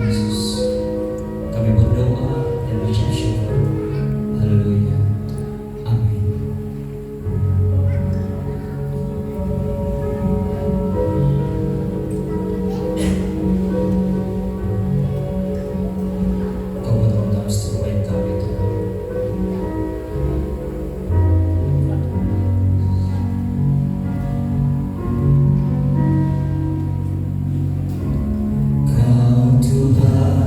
Yesus. Kami berdoa dan ucap syukur. Haleluya. Amin. Kau benar-benar seterbaik kami Tuhan. Kau Tuhan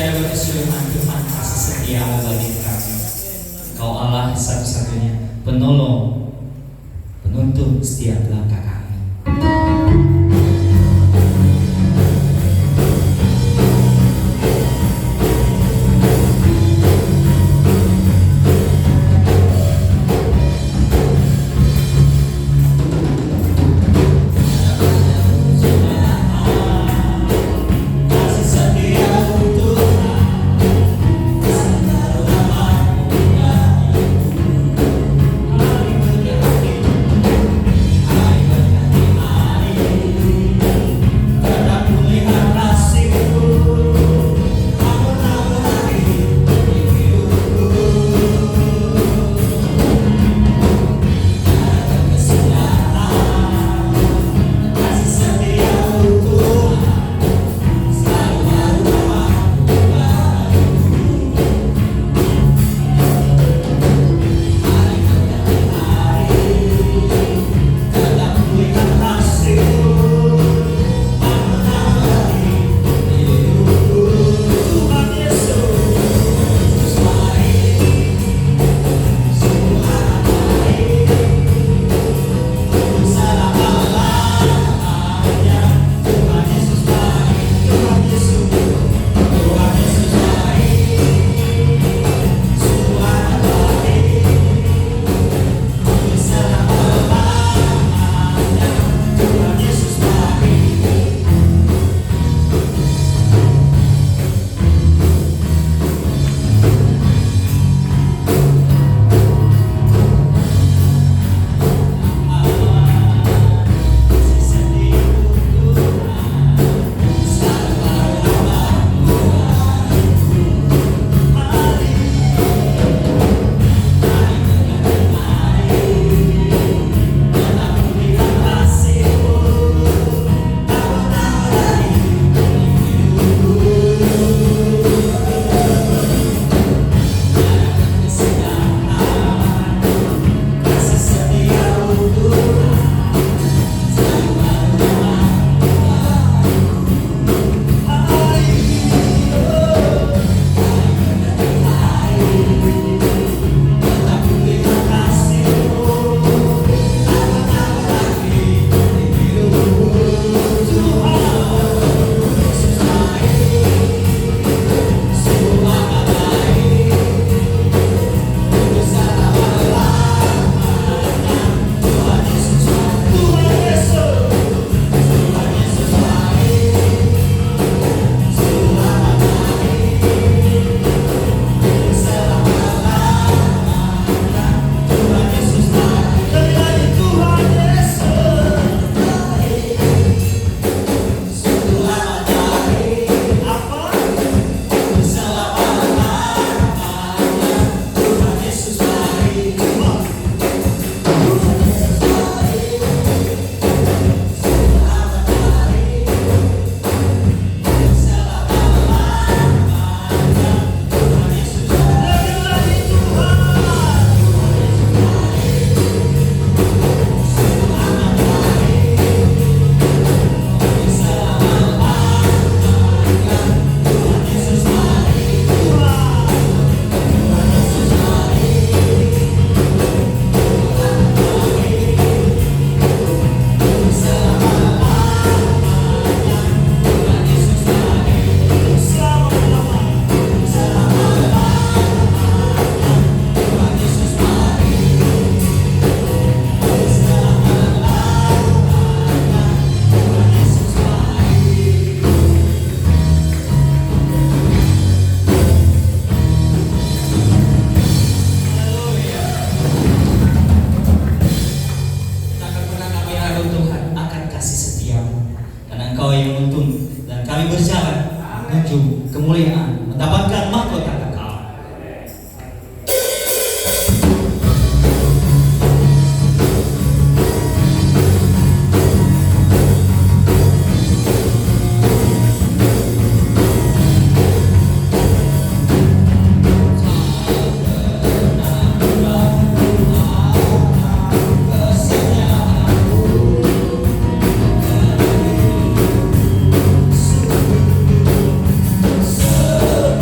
ada berkesudahan Tuhan kasih setia bagi kami. Kau Allah satu-satunya penolong, penuntun setiap langkah kami. menuju kemuliaan, mendapatkan mahkota kekal. So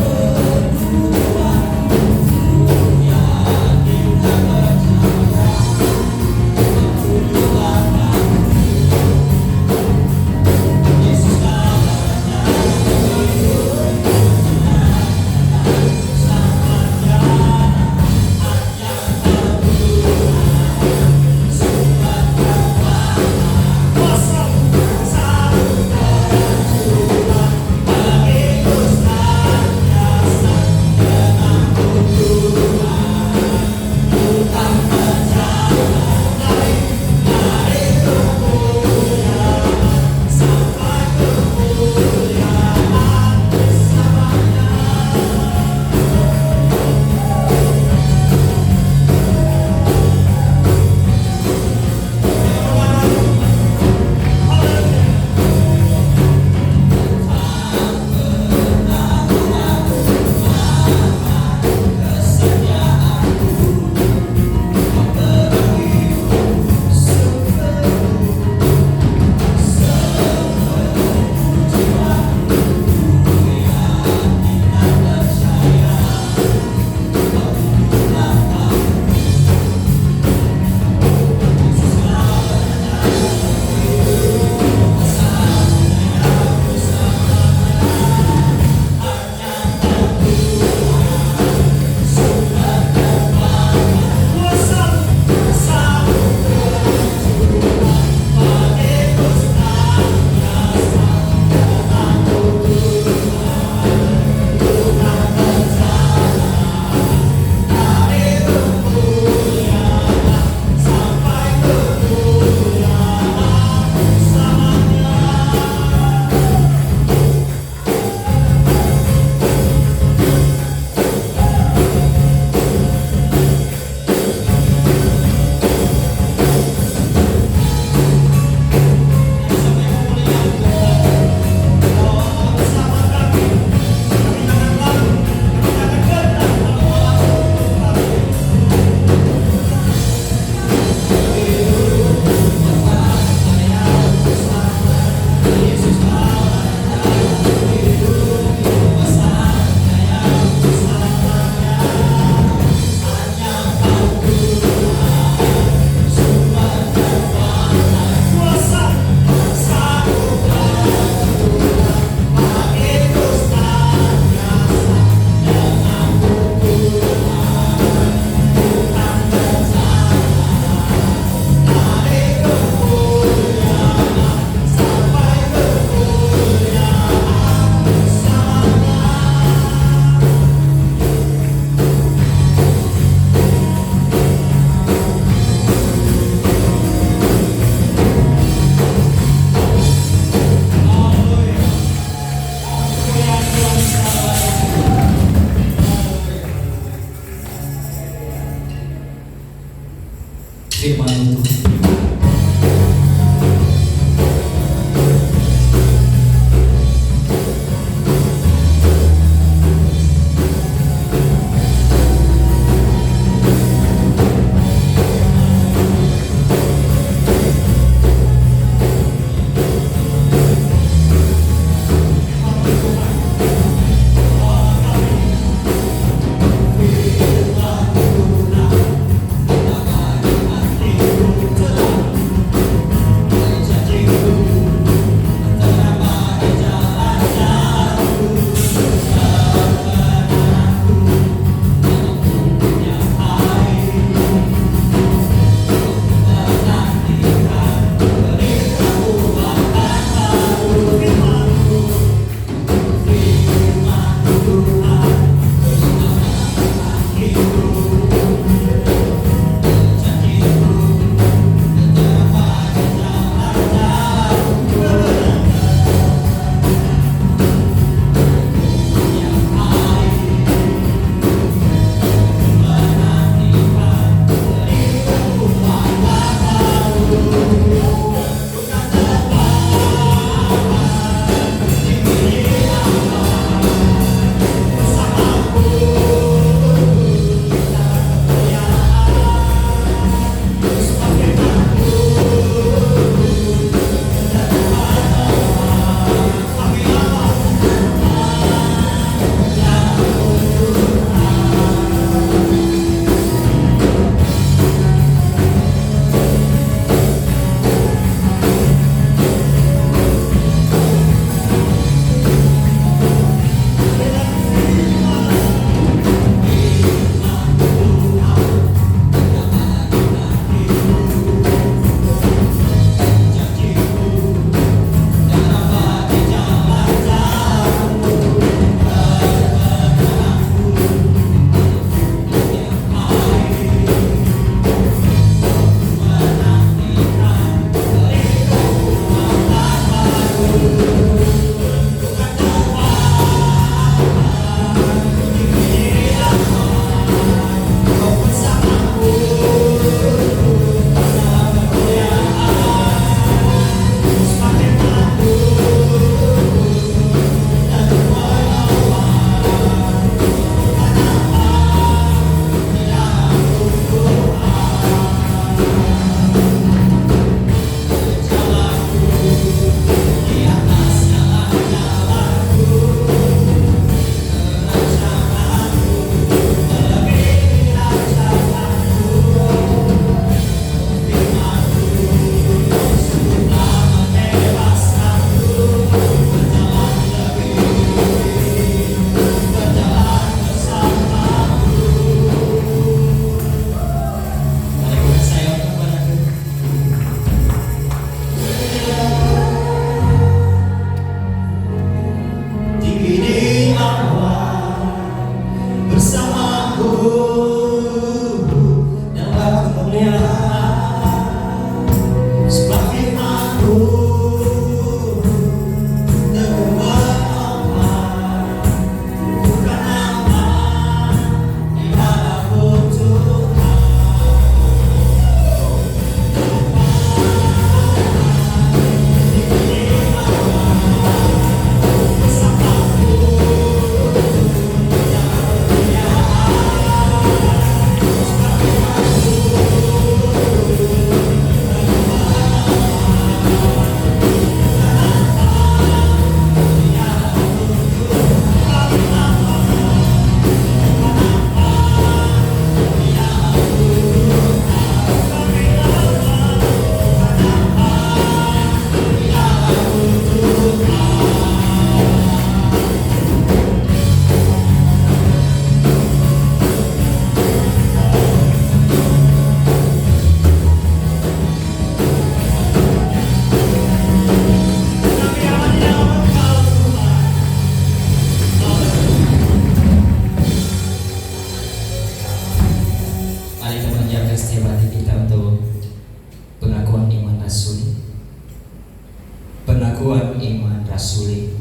sulit.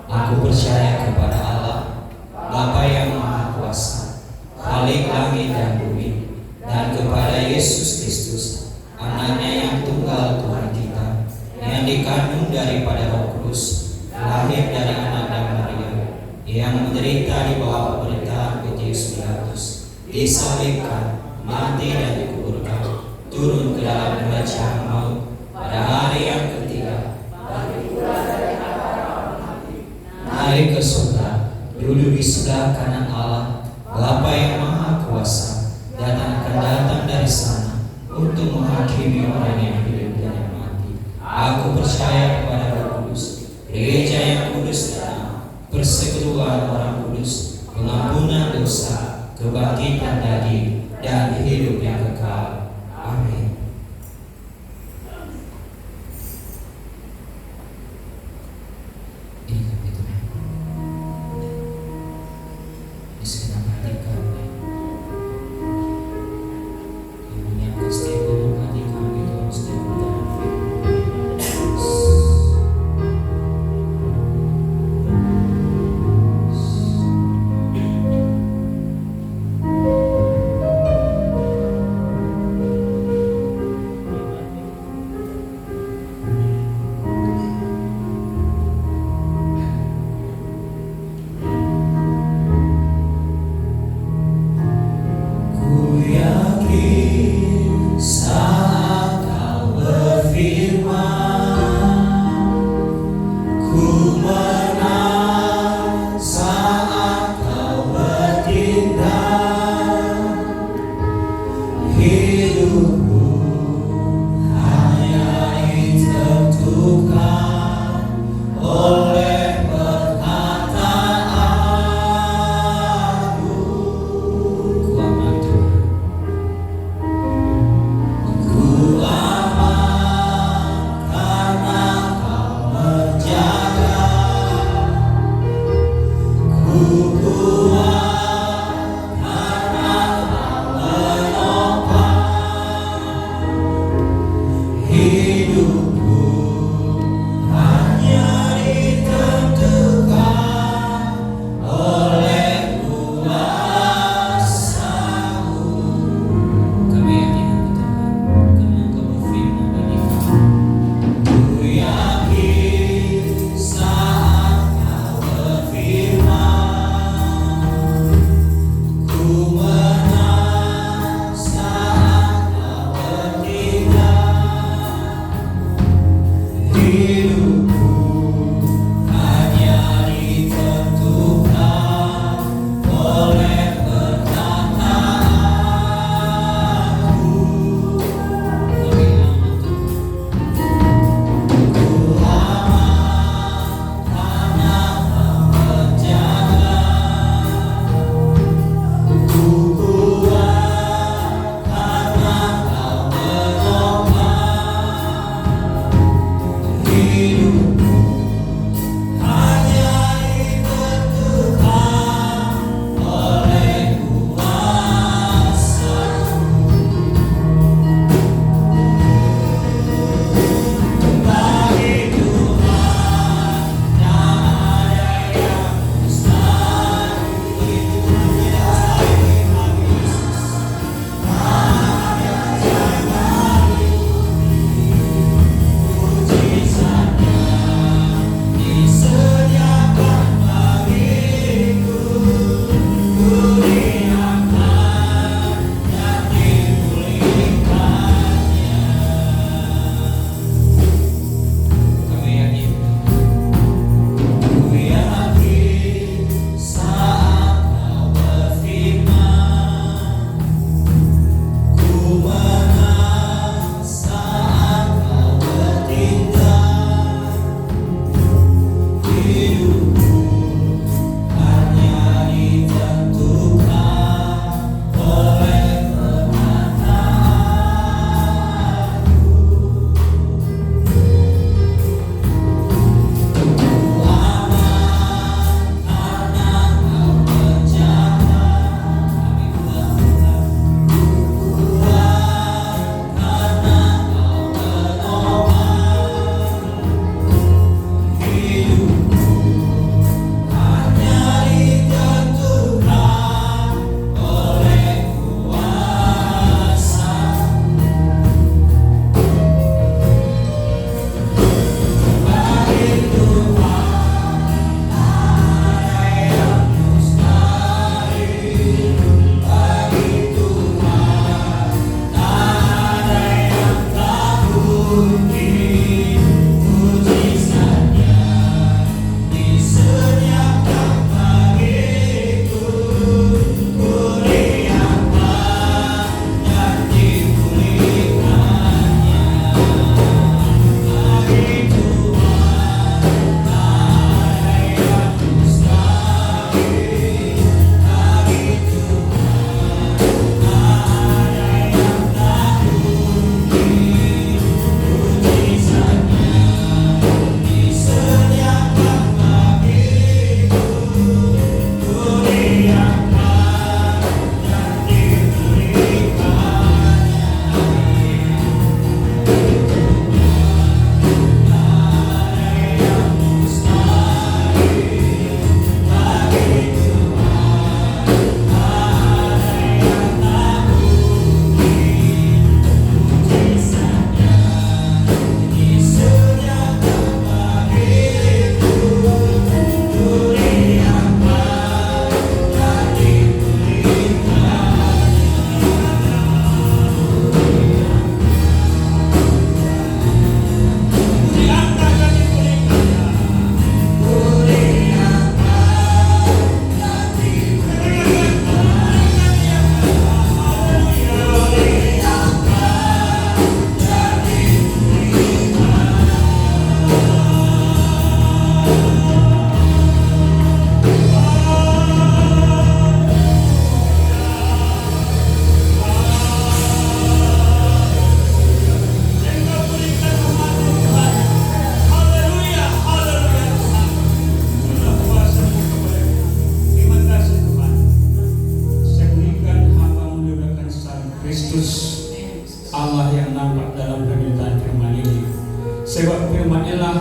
Aku percaya kepada Allah, Bapa yang Maha Kuasa, Khalik langit dan bumi, dan kepada Yesus Kristus, anaknya yang tunggal Tuhan kita, yang dikandung daripada Roh Kudus, lahir dari anak dan Maria, yang menderita di bawah pemerintahan Pontius Pilatus, disalibkan, mati dan dikuburkan, turun ke dalam kerajaan maut, pada hari yang ketiga bangkit pula dari antara orang mati, naik ke surga, duduk di sebelah kanan Allah, Bapa yang Maha Kuasa, dan akan datang dari sana untuk menghakimi orang yang hidup dan yang mati. Aku percaya kepada Roh Kudus, gereja yang kudus dan persekutuan orang kudus, pengampunan dosa, kebangkitan daging, dan hidup yang kekal. Amin. Ini itu di segenap hati kami, yang menyiapkan setiap lubuk hati kami dalam setiap dalam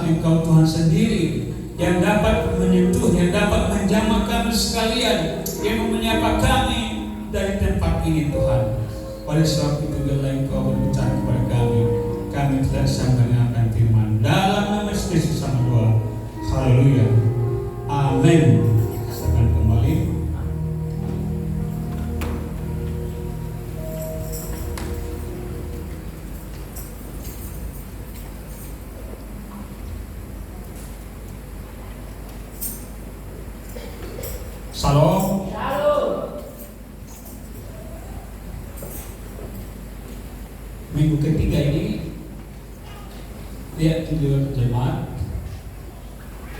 Engkau Tuhan sendiri yang dapat menyentuh, yang dapat menjamah kami sekalian, yang menyapa kami dari tempat ini Tuhan. Oleh sebab itu bila Engkau berbicara kepada kami tidak sangka akan firman. Dalam nama Yesus sama doa. Haleluya. Amin. Silakan kembali. Shalom. Minggu ketiga ini lihat tujuan jemaat.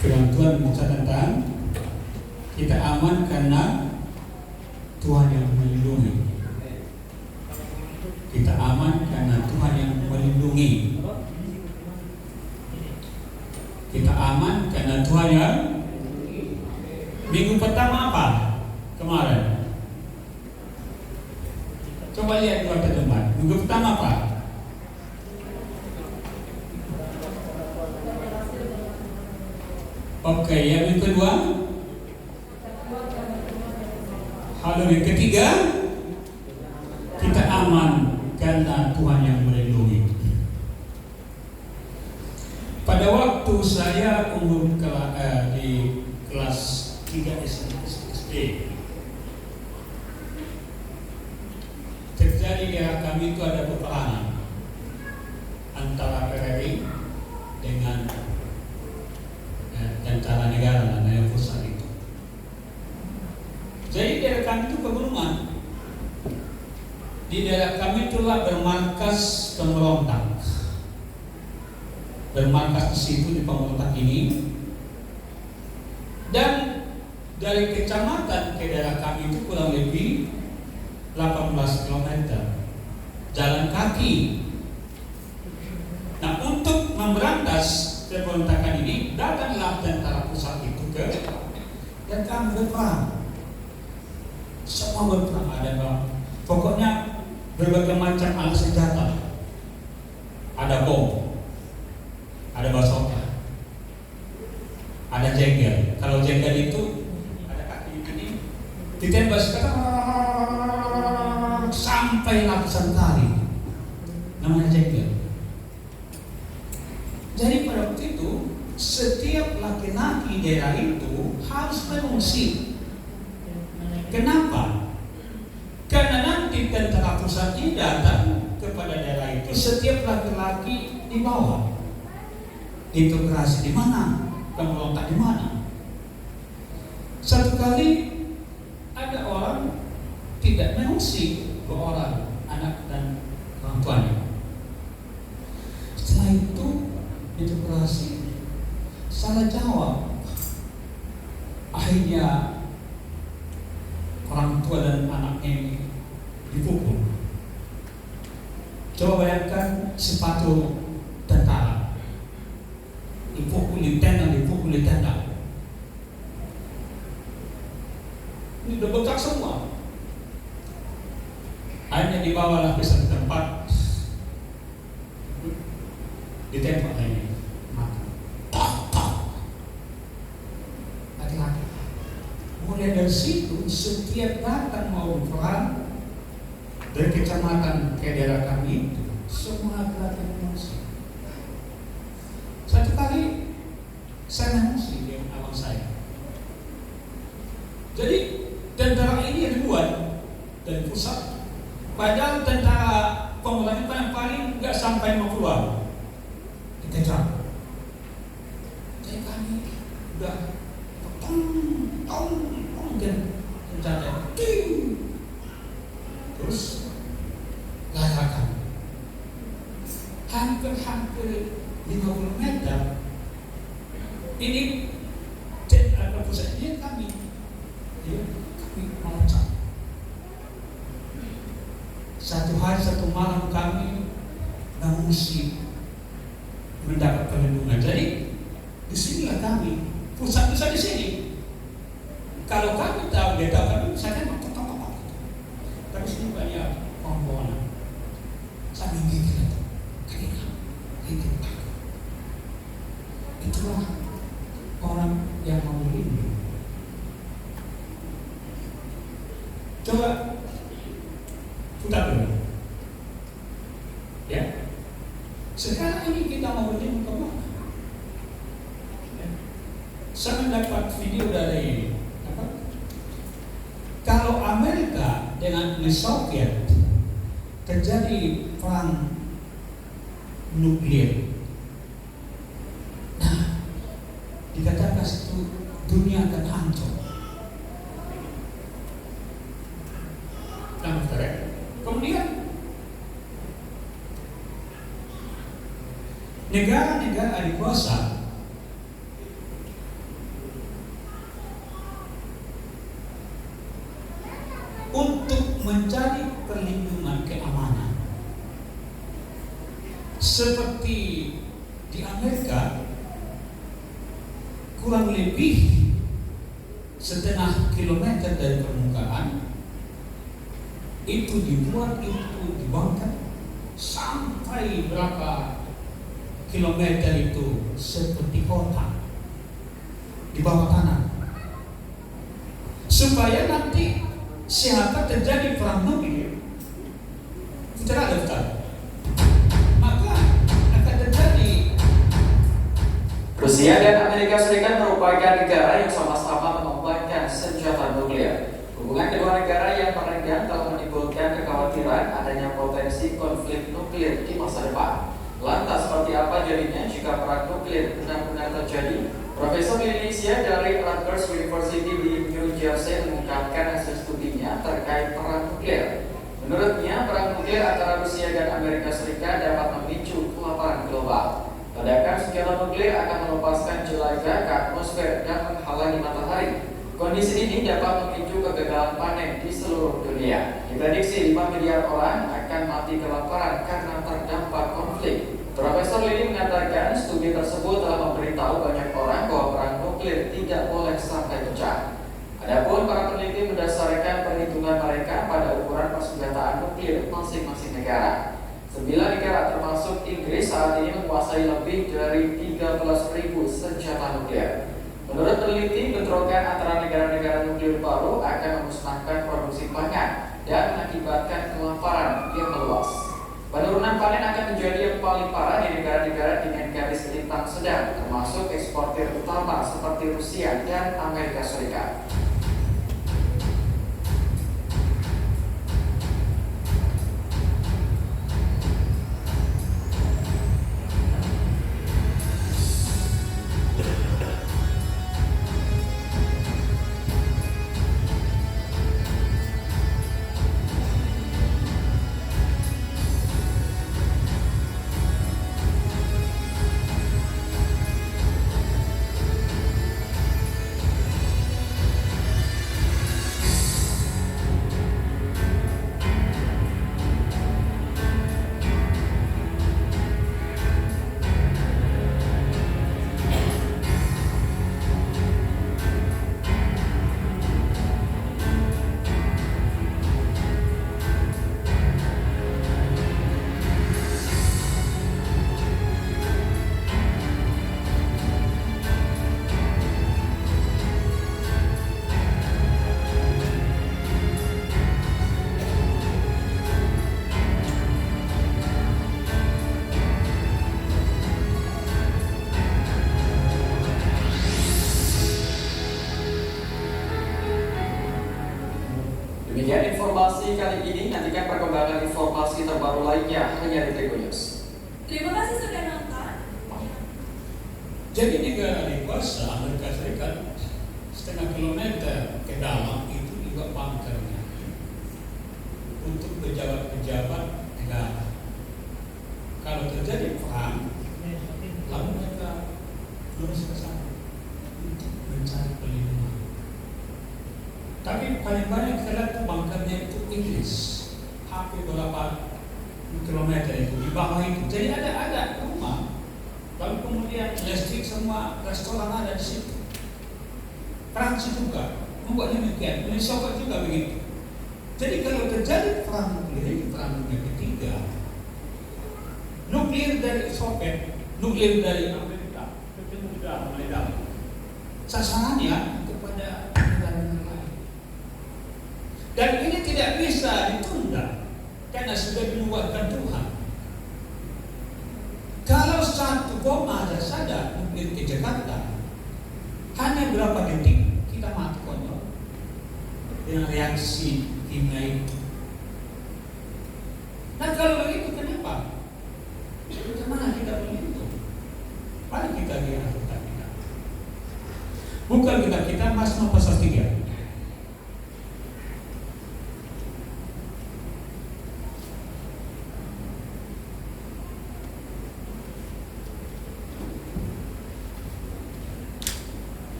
Firman Tuhan bicara tentang kita aman karena Tuhan yang melindungi. Kita aman karena Tuhan yang melindungi. Kita aman karena Tuhan yang. Minggu pertama apa? Kemarin. Coba lihat dua tempat. Minggu pertama apa? Oke, yang minggu kedua? Halo, yang ketiga? Kita aman karena Tuhan yang melindungi. Pada waktu saya umur di kelas 3 SD, terjadi di kami itu ada peperangan antara PRRI dengan tentara negara dan pusat itu. Jadi daerah kami itu pegunungan. Di daerah kami itulah bermarkas pemberontak. Bermarkas di situ di pemberontak ini. Dan dari kecamatan ke daerah kami itu kurang lebih 18 km jalan kaki. Nah, untuk memberantas pemberontakan ini datanglah tentara pusat itu dan kami berperang. Semua berperang, ada pokoknya berbagai macam alat senjata. Ada bom, ada bazooka, ada jengkel. Kalau jengkel itu ada kaki ini ditembak sampai ratusan kali. Namanya jengkel. Jadi pada waktu itu setiap laki-laki daerah itu harus mengungsi. Kenapa? Karena nanti tentara pusat ini datang kepada daerah itu, setiap laki-laki dibawa. Integrasi di mana? Pemberontak di mana? Satu kali ada orang tidak mengungsi, dua orang, anak dan orang tuanya. Setelah itu integrasi salah jawab. Akhirnya orang tua dan anaknya ini dipukul. Coba bayangkan sepatu tentara dipukul di tenda. Ini udah bengkak semua. Akhirnya dibawalah ke satu tempat, ditembak ini, hati-hati. Mulai dari situ, setiap datang mau perang dari kecamatan ke daerah kami, semua laki-laki mengungsi. Satu kali saya mengungsi dengan abang saya. Jadi tentara ini ribuan dari pusat, padahal tentara pemerintah yang paling nggak sampai 50-an. Dikejar. Jadi kami udah tong dan senjata terus larakan hampir 50 meter. Ini pusat ini kami meloncat. Satu hari satu malam kami mengungsi mendapat perlindungan. Jadi disinilah kami, pusat di sini. Kalau kami tahu dia tahu kami, saya kan tapi sini banyak orang sambil gigit, Coba putar dulu. Ya. Sekarang ini kita mau bertemu ke mana? Ya. Saya mendapat video dari kalau Amerika dengan Uni Soviet terjadi perang nuklir, nah dikatakan itu dunia akan hancur. Nah, kemudian negara-negara adikuasa untuk mencari perlindungan keamanan. Seperti di Amerika, kurang lebih setengah kilometer dari permukaan itu dibuat, itu dibangkat sampai berapa kilometer itu seperti kota di bawah tanah, supaya nanti siapa terjadi perang nuklir, tidak ada betul, maka akan terjadi. Rusia dan Amerika Serikat merupakan negara yang sama-sama mengembangkan senjata nuklir. Hubungan kedua negara yang merenggang telah menimbulkan kekhawatiran adanya potensi konflik nuklir di masa depan. Lantas seperti apa jadinya jika perang nuklir benar-benar terjadi? Profesor Lilicia dari Rutgers University di New Jersey mengungkapkan hasil studinya terkait perang nuklir. Menurutnya, perang nuklir antara Rusia dan Amerika Serikat dapat memicu kelaparan global. Ledakan senjata nuklir akan melepaskan jelaga ke atmosfer dan menghalangi matahari. Kondisi ini dapat memicu kegagalan panen di seluruh dunia. Diprediksi 5 miliar orang akan mati kelaparan karena terdampak konflik. Profesor Lili mengatakan studi tersebut telah memberitahu banyak orang bahwa perang nuklir tidak boleh sampai pecah. Adapun para peneliti berdasarkan perhitungan mereka pada ukuran persenjataan nuklir masing-masing negara. 9 negara termasuk Inggris saat ini menguasai lebih dari 13.000 senjata nuklir. Menurut peneliti, bentrokan antara negara-negara nuklir baru akan memusnahkan produksi pangan dan mengakibatkan kelaparan yang meluas. Penurunan panen akan menjadi yang paling parah di negara-negara dengan garis lintang sedang, termasuk eksportir utama seperti Rusia dan Amerika Serikat. Demikian informasi kali ini, nantikan perkembangan informasi terbaru lainnya hanya di Tribun News. Terima kasih sudah nonton. Jadi negara adikuasa Amerika Serikat setengah kilometer ke dalam itu juga bunkernya untuk pejabat-pejabat negara. Kalau terjadi perang, lalu mereka lurus ke sana untuk mencari perlindungan. Tapi paling banyak kita lihat bunkernya itu Inggris, hampir berapa kilometer itu di bawah itu. Jadi ada rumah, lalu kemudian listrik, semua restoran ada di situ. Prancis juga membuat demikian, Uni Soviet juga begitu. Jadi kalau terjadi perang nuklir, perang dunia ketiga, nuklir dari Soviet, nuklir dari Amerika, itu sudah meledak. Sasarannya kepada negara-negara lain. Dan ini tidak bisa ditunda karena sudah dibuatkan Tuhan. Kalau satu bom ada saja mungkin ke Jakarta, hanya berapa detik kita mati konyol dengan reaksi kimia itu. Nah kalau begitu kenapa? Bagaimana kita menyentuh? Mari kita lihat kita. Bukan kita Mazmur pasal 3.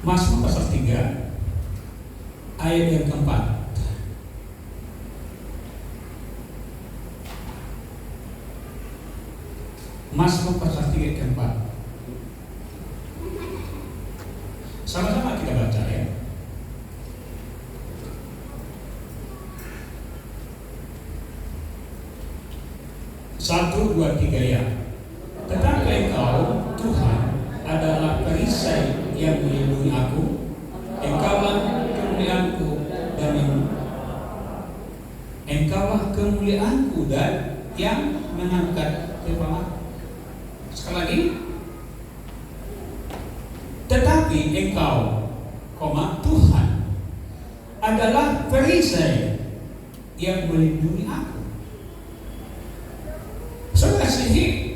Mazmur pasal 3 ayat yang keempat. Mazmur pasal 3 keempat. Sama-sama kita baca ya. Satu, dua, tiga ya. Tetapi Engkau Tuhan adalah perisai yang melindungi aku. Engkaulah kemuliaanku dan Engkaulah kemuliaanku dan yang mengangkat kepala. Sekali lagi. Tetapi Engkau, Tuhan adalah perisai yang melindungi aku. Saudara sehingga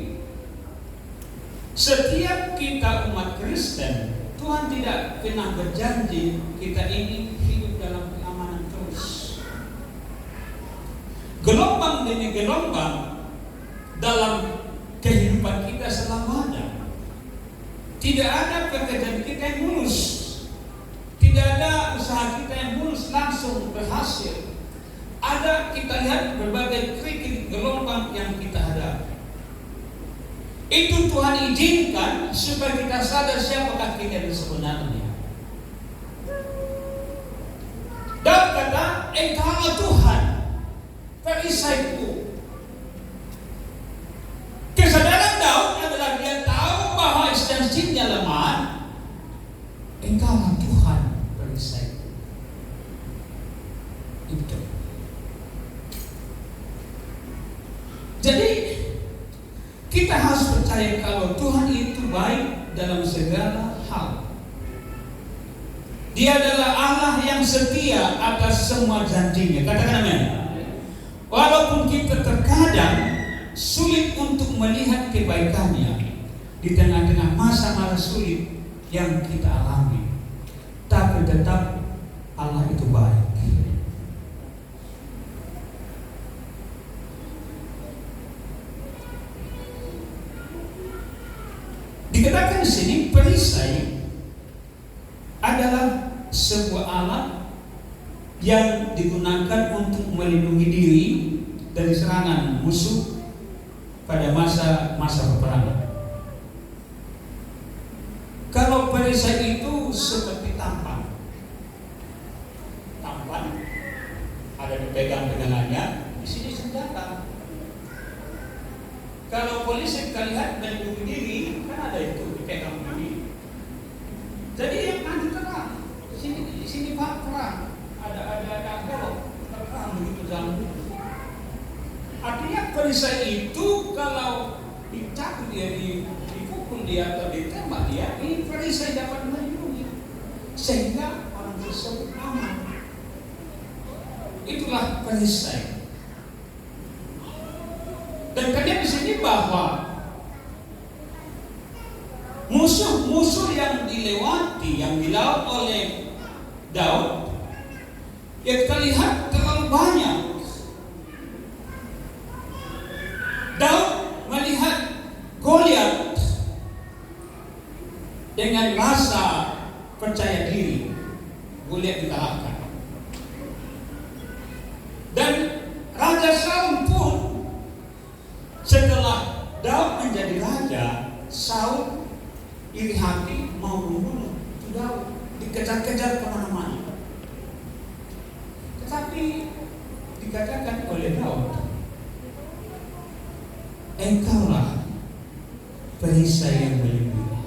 setiap kita umat Kristen, Tuhan tidak pernah berjanji kita ini hidup dalam keamanan terus. Gelombang demi gelombang dalam kehidupan kita selamanya. Tidak ada pekerjaan kita yang mulus. Tidak ada usaha kita yang mulus langsung berhasil. Ada kita lihat berbagai kritik gelombang yang kita hadapi. Itu Tuhan izinkan supaya kita sadar siapakah kita sebenarnya. Dan kata, Engkau Tuhan, perisaiku. Kesadaran Daud adalah dia tahu bahwa eksistensinya lemah. Engkau Tuhan, perisaiku. Itu. Jadi kita harus percaya kalau Tuhan itu baik dalam segala hal. Dia adalah Allah yang setia atas semua janjinya. Katakan amin. Walaupun kita terkadang sulit untuk melihat kebaikannya di tengah-tengah masa-masa sulit yang kita alami, tapi tetap Allah itu baik. Dikatakan di sini perisai adalah sebuah alat yang digunakan untuk melindungi diri dari serangan musuh pada masa peperangan. Kalau perisai itu seperti tampan ada dipegang pegangannya, di sini senjata. Kalau polisi kita lihat melindungi diri, kan ada itu dipegang begini. Jadi yang nanti terang, di sini pak terang, ada golok terang begitu dalam. Artinya perisai itu kalau dicabut dia, dipukul dia atau ditembak dia, ini perisai dapat melindungi sehingga orang tersebut aman. Itulah perisai. Dan kalian di sini bahwa musuh-musuh yang dilewati, yang dilawan oleh Daud, yang kita lihat terlalu banyak. Daud melihat Goliat dengan rasa percaya diri. Goliat dikalahkan. Dan Raja Saul pun setelah Daud menjadi raja, Saul iri hati mau membunuh Daud, dikejar-kejar kemana-mana. Tetapi dikatakan oleh Daud, Engkaulah perisai yang melindungi.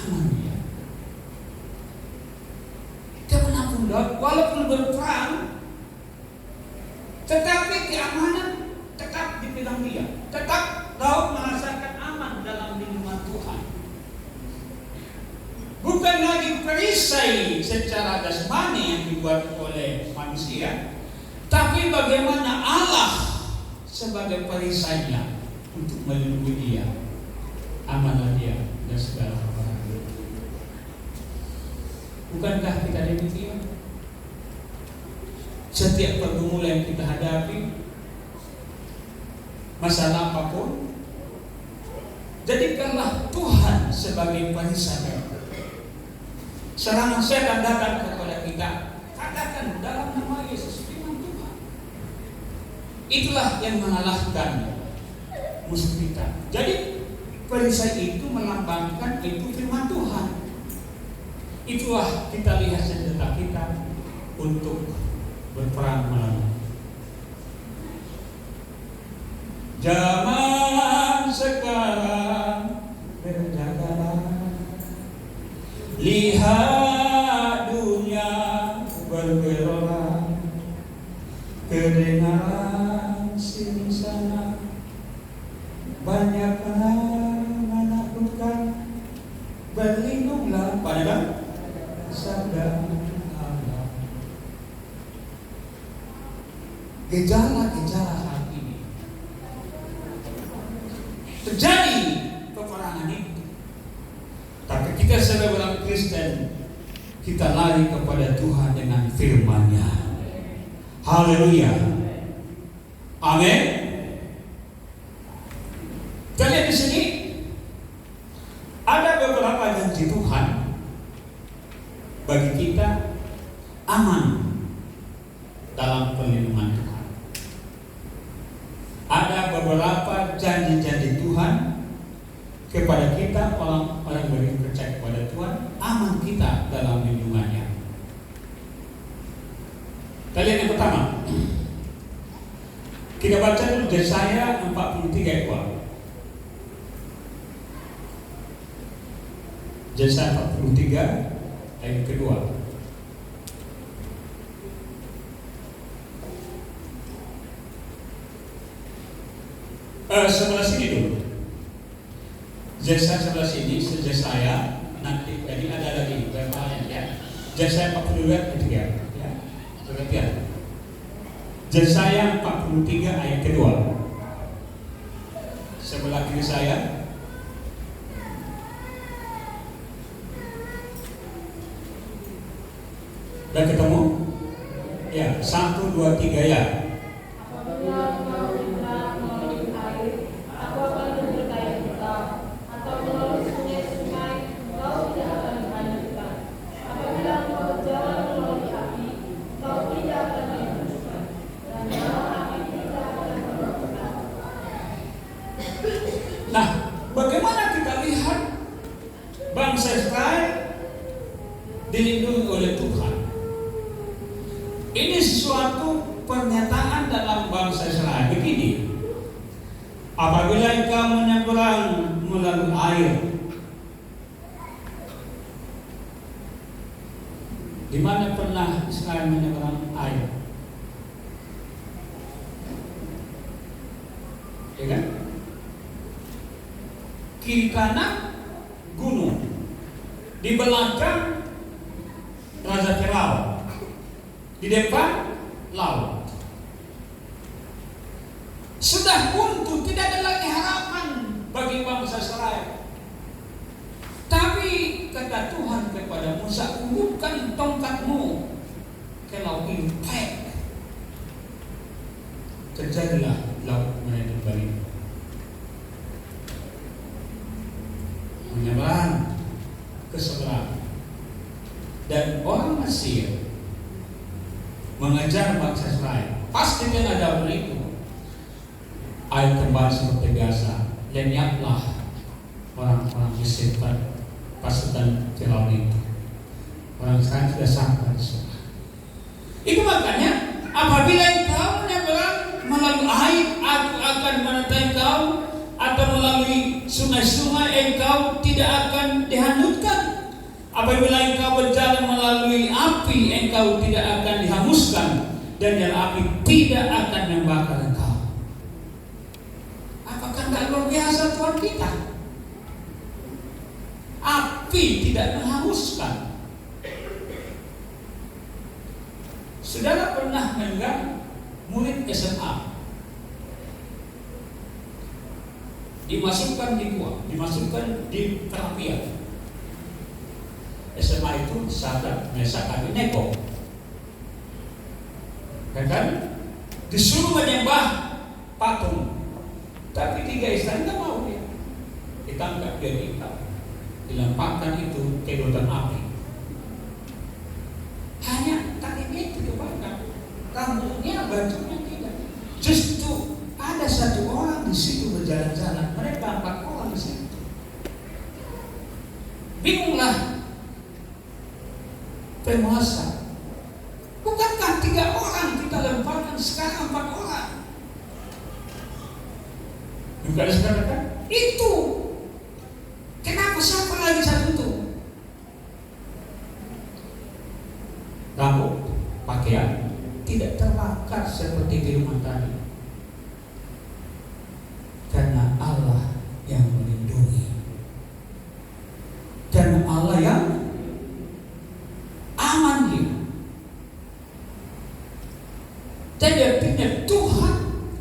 aman dia. Kemanapun walaupun berperang, tetapi keamanan tetap dipegang dia. Tetap Daud merasakan aman dalam lindungan Tuhan. Bukan lagi perisai secara jasmani yang dibuat oleh manusia, tapi bagaimana Allah sebagai perisainya untuk melindungi dia, amanlah dia dan segala perkara. Bukankah kita demikian? Setiap pergumulan yang kita hadapi, masalah apapun, jadikanlah Tuhan sebagai perisai. Serangan setan datang kepada kita, katakan dalam nama Yesus, firman Tuhan. Itulah yang mengalahkan musuh kita. Jadi perisai itu melambangkan itu firman Tuhan. Itulah kita lihat senjata kita untuk berperang melawan. Zaman sekarang berjalan, lihat dunia bergelora, kedengaran sini sana, banyak anak bukan, berlindunglah pada sabda Allah. Gejala-gejala saat ini terjadi peperangan itu, tapi kita sebagai orang Kristen, kita lari kepada Tuhan dengan firman-Nya. Haleluya. Amin. Kita lihat di sini ada beberapa janji Tuhan bagi kita aman dalam perlindungan Tuhan. Ada beberapa janji-janji Tuhan kepada kita orang-orang yang percaya kepada Tuhan, aman kita dalam lindungannya. Kalian yang pertama, kita baca dulu Yesaya 43 ayat 2. Yesaya 43 ayat kedua. Sebelah sini dulu. Yesaya sebelah sini, Yesaya nanti jadi ada lagi berapa ayat ya? Yesaya 42 ayat 3 ya. Perhatian. Yesaya 43 ayat kedua. Sebelah kiri saya. Udah ketemu? Ya, 1, 2, 3 ya. Nah, bagaimana kita lihat bangsa Israel dilindungi oleh Tuhan? Ini suatu pernyataan dalam bangsa Israel begini: apabila engkau menyeberang melalui air, di mana pernah Israel menyeberang air? Ya kan? Kiri kanan gunung, di belakang Raja Firaun, di depan laut. Sudah buntu, tidak ada lagi harapan bagi bangsa Israel. Tapi kata Tuhan kepada Musa, ulurkan tongkatmu ke laut ini, terjadilah laut menjadi balik. Menyeberang ke seberang, dan orang Mesir mengejar bangsa Israel. Pasti kan ada itu. Air kembali seperti biasa, lenyaplah orang-orang Mesir pasukan Firaun itu. Orang Israel sudah sampai di sana. Itu makanya apabila engkau menyeberang melalui air, aku akan menyertai engkau, atau melalui sungai-sungai, engkau tidak akan dihanyutkan. Apabila engkau berjalan melalui api, engkau tidak akan dihanguskan, dan yang api tidak akan membakar engkau. Apakah enggak luar biasa Tuhan kita? Api tidak menghanguskan. Saudara pernah mendengar murid SMA dimasukkan di gua, dimasukkan di perapian. SMA itu sahabat Mesak Abednego, kan? Disuruh menyembah patung, tapi 3 istri tidak mau dia. Ditangkap, dia diikat, dilemparkan itu ke lautan api. Hanya kakinya itu dibakar, rambutnya, bajunya tidak. Justru ada 1 orang di situ berjalan-jalan, mereka 4 orang di situ. Bingunglah penguasa. Bukankah 3 orang kita lemparkan, sekarang 4 orang? Bukan sekarang kan? Itu. Kenapa siapa lagi 1 itu? Rambut, pakaian tidak terbakar seperti di rumah tadi. Karena Allah yang melindungi. Karena Allah yang aman dia. Jadi artinya Tuhan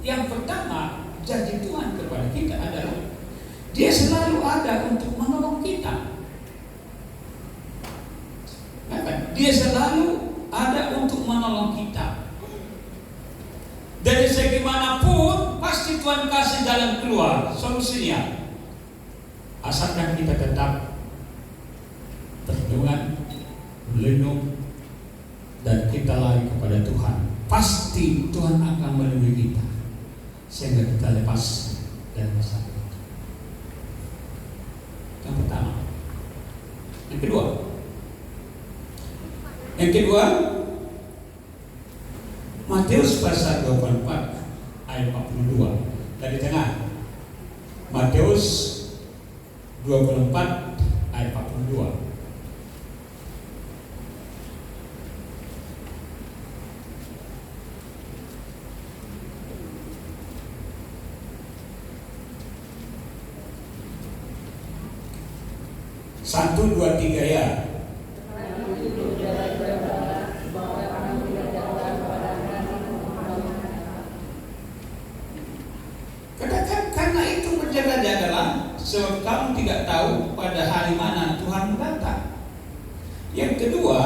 yang pertama, janji Tuhan kepada kita adalah Dia selalu ada untuk menolong kita. Dia selalu ada untuk menolong kita. Dari segi manapun pasti Tuhan kasih jalan keluar, solusinya. Asalkan kita tetap berdoa, berlindung, dan kita lari kepada Tuhan, pasti Tuhan akan melindungi kita sehingga kita lepas dari masalah itu. Yang pertama. Yang kedua, Matius pasal 24 ayat 42 dari tengah. Matius 24 ayat 42. Satu, dua, tiga ya. Katakan karena itu berjaga-jagalah, sebab kamu tidak tahu pada hari mana Tuhan datang. Yang kedua,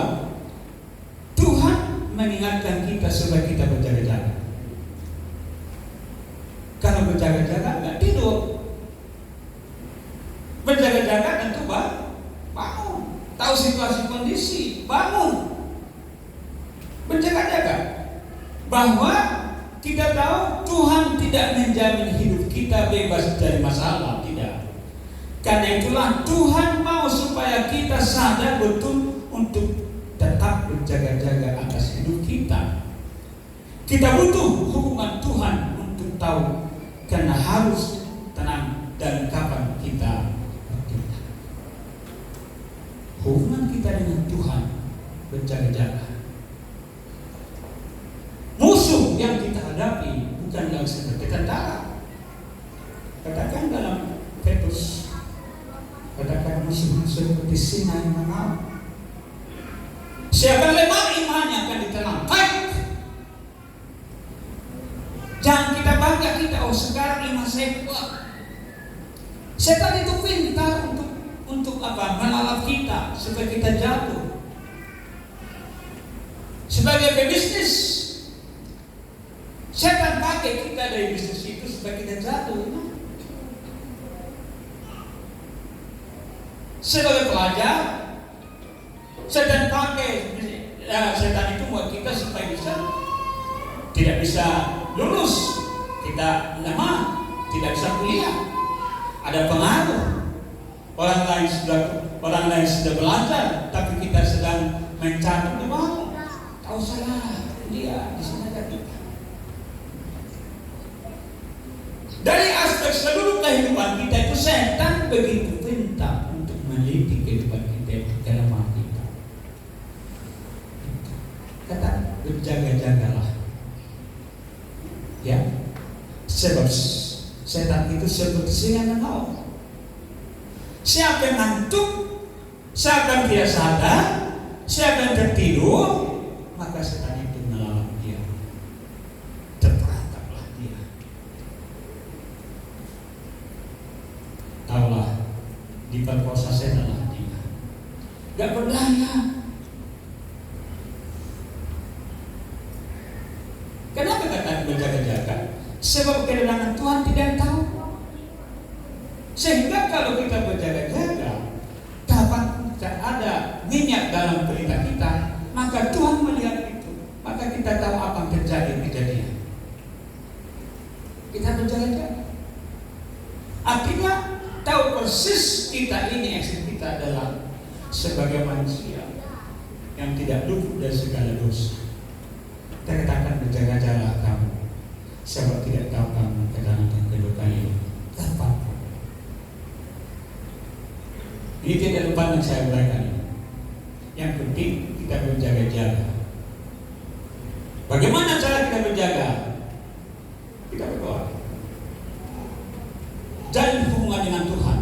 Tuhan mengingatkan kita supaya kita berjaga-jaga. Kalau berjaga-jaga nggak tidur. Berjaga-jaga tentu bangun, tahu situasi kondisi, bangun, berjaga-jaga. Bahwa kita tahu Tuhan tidak menjamin hidup kita bebas dari masalah, tidak. Karena itulah Tuhan mau supaya kita sadar betul untuk tetap berjaga-jaga atas hidup kita. Kita butuh hubungan Tuhan untuk tahu, karena harus tenang dan kapan kita. Hubungan kita dengan Tuhan berjaga-jaga. Musuh yang kita hadapi bukanlah seperti tentara. Katakan dalam Petrus, katakan musuh seperti singa yang mengaum. Siapa lemah imannya akan ditenang. Fight. Jangan kita bangga kita, oh sekarang iman saya kuat. Setan itu pintar untuk apa? Melalap kita supaya kita jatuh. Sebagai pebisnis, setan pakai kita dari bisnis itu supaya kita jatuh. Sebagai pelajar, setan pakai setan itu buat kita supaya tidak bisa lulus, kita lemah, tidak bisa kuliah, ada pengaruh. Orang lain sudah belajar, tapi kita sedang mencari di bawah. Tahu salah dia di sana ada kita. Dari aspek seluruh kehidupan kita itu setan begitu pintar untuk meneliti kehidupan kita dalam Sebab setan itu seperti singa menawan. Siapa yang ngantuk, siapa yang tidak sadar, siapa yang tertidur, maka setan itu melawan dia. Terperangkaplah dia. Taulah, diperkosa setanlah dia. Gak berdaya. Kenapa katakan berjaga-jaga? Sebab kedatangan Tuhan tidak tahu. Sehingga kalau kita berjaga-jaga, dapat ada minyak dalam berita kita, maka Tuhan melihat itu, maka kita tahu apa yang terjadi kejadian. Kita berjaga-jaga. Artinya tahu persis kita ini eksis kita adalah sebagai manusia yang tidak luput dari segala dosa. Kita katakan berjaga-jaga kamu, sebab tidak tahu kamu kedatangan kedua kali kapan. Ini tidak lupa yang saya uraikan ini. Yang penting kita berjaga-jaga. Bagaimana cara kita berjaga? Kita berdoa. Jalin hubungan dengan Tuhan.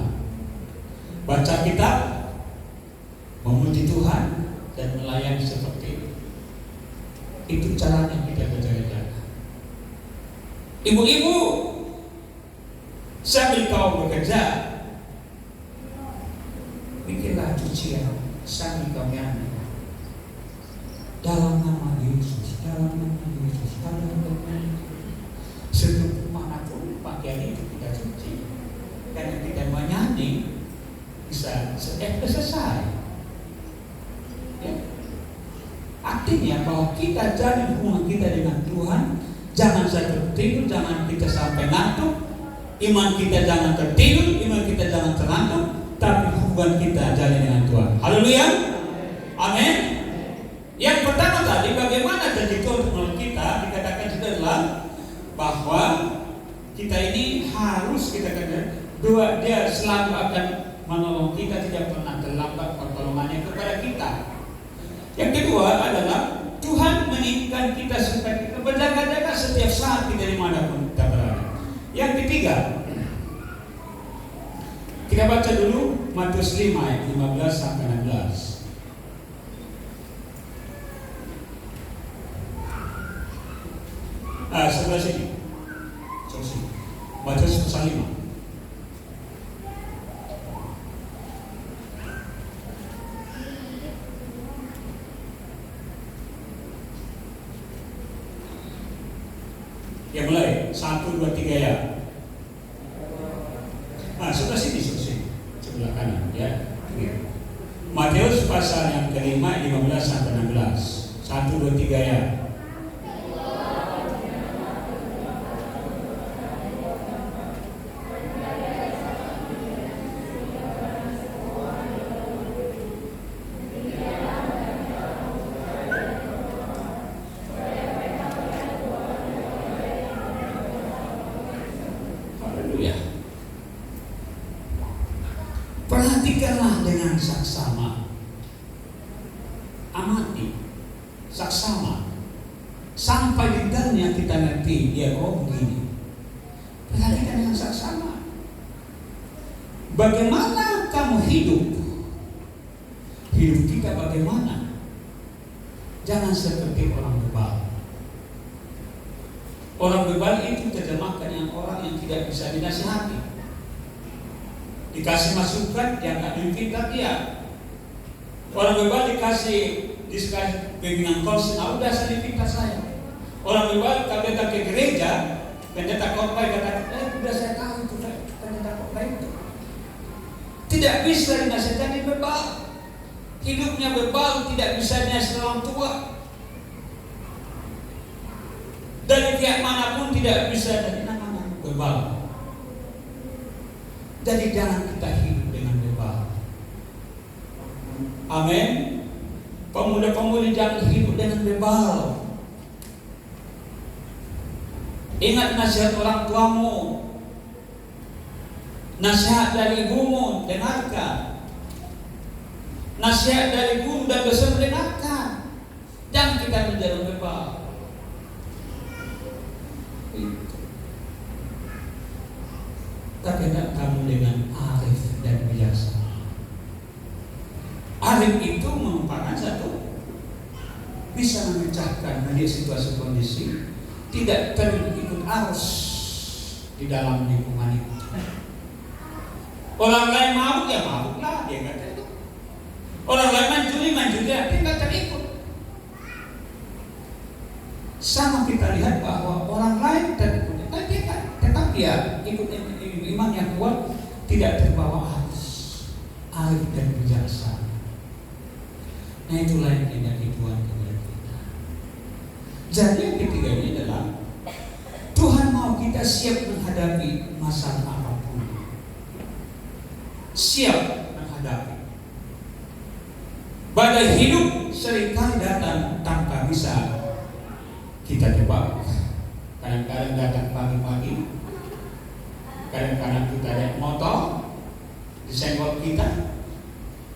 Baca kitab, memuji Tuhan, dan melayani seperti itu. Itu caranya kita berjaga-jaga. Ibu-ibu, sambil kau bekerja, bikinlah cucian sambil kau nyanyi. Dalam nama Yesus, dalam nama Yesus, dalam nama Yesus. Setup manapun pakaian itu kita cuci. Karena kita menyanyi bisa selesai. Ya. Artinya bahwa kita jalin hubungan kita dengan Tuhan. Jangan saya tertidur, jangan kita sampai ngantuk. Iman kita jangan tertidur, iman kita jangan terlantuk. Tapi hubungan kita jalin dengan Tuhan. Haleluya. Amin. Yang pertama tadi, bagaimana janji Tuhan menurut kita dikatakan adalah bahwa kita ini harus kita katakan dua, dia selalu akan menolong kita, tidak pernah terlambat pertolongannya kepada kita. Yang kedua adalah Tuhan menginginkan kita supaya kita berjaga-jaga setiap saat kita dimanapun kita berada. Yang ketiga, kita baca dulu Matius 5 ayat 15 sampai 16. Sebelah sini. Matius 5. Ya mulai 1, 2, 3 ya. Sebelah sini, sebelah kanan ya. Matius pasal yang kelima 15 sampai 16. 1, 2, 3 ya. Perhatikanlah dengan saksama, amati, saksama, sampai detailnya kita ngerti. Ya, begini. Perhatikan dengan saksama. Bagaimana kamu hidup? Hidup kita bagaimana? Jangan seperti orang bebal. Orang bebal itu terjemahkan yang orang yang tidak bisa dinasihati. Dikasih masukan yang gak diminta dia. Orang bebal dikasih bimbingan konseling, udah saya diminta saya. Orang bebal kalau datang ke gereja, pendeta khotbah kata, udah saya tahu itu pendeta khotbah itu. Tidak bisa dinasihati bebal. Hidupnya bebal, tidak bisa dinasihati orang tua. Dari pihak manapun tidak bisa dari namanya bebal. Jadi jangan kita hidup dengan bebal. Amin. Pemuda-pemudi jangan hidup dengan bebal. Ingat nasihat orang tuamu, nasihat dari ibumu, dengarkan. Nasihat dari guru dan dosen, dengarkan. Jangan kita menjadi bebal. Arif itu merupakan satu bisa memecahkan melihat situasi kondisi, tidak terikut arus di dalam lingkungan itu. Orang lain mabuk ya mabuklah, dia nggak terikut. Orang lain manjuri dia nggak terikut. Sama kita lihat bahwa orang lain terikut, tetap dia ikut iman yang kuat, tidak terbawa arus, arif dan bijaksana. Nah itulah yang tidak Tuhan kepada kita. Jadi yang ketiganya adalah Tuhan mau kita siap menghadapi masalah apapun, siap menghadapi. Badai hidup seringkali datang tanpa bisa kita tebak. Kadang-kadang datang pagi-pagi, kadang-kadang kita naik motor disenggol kita,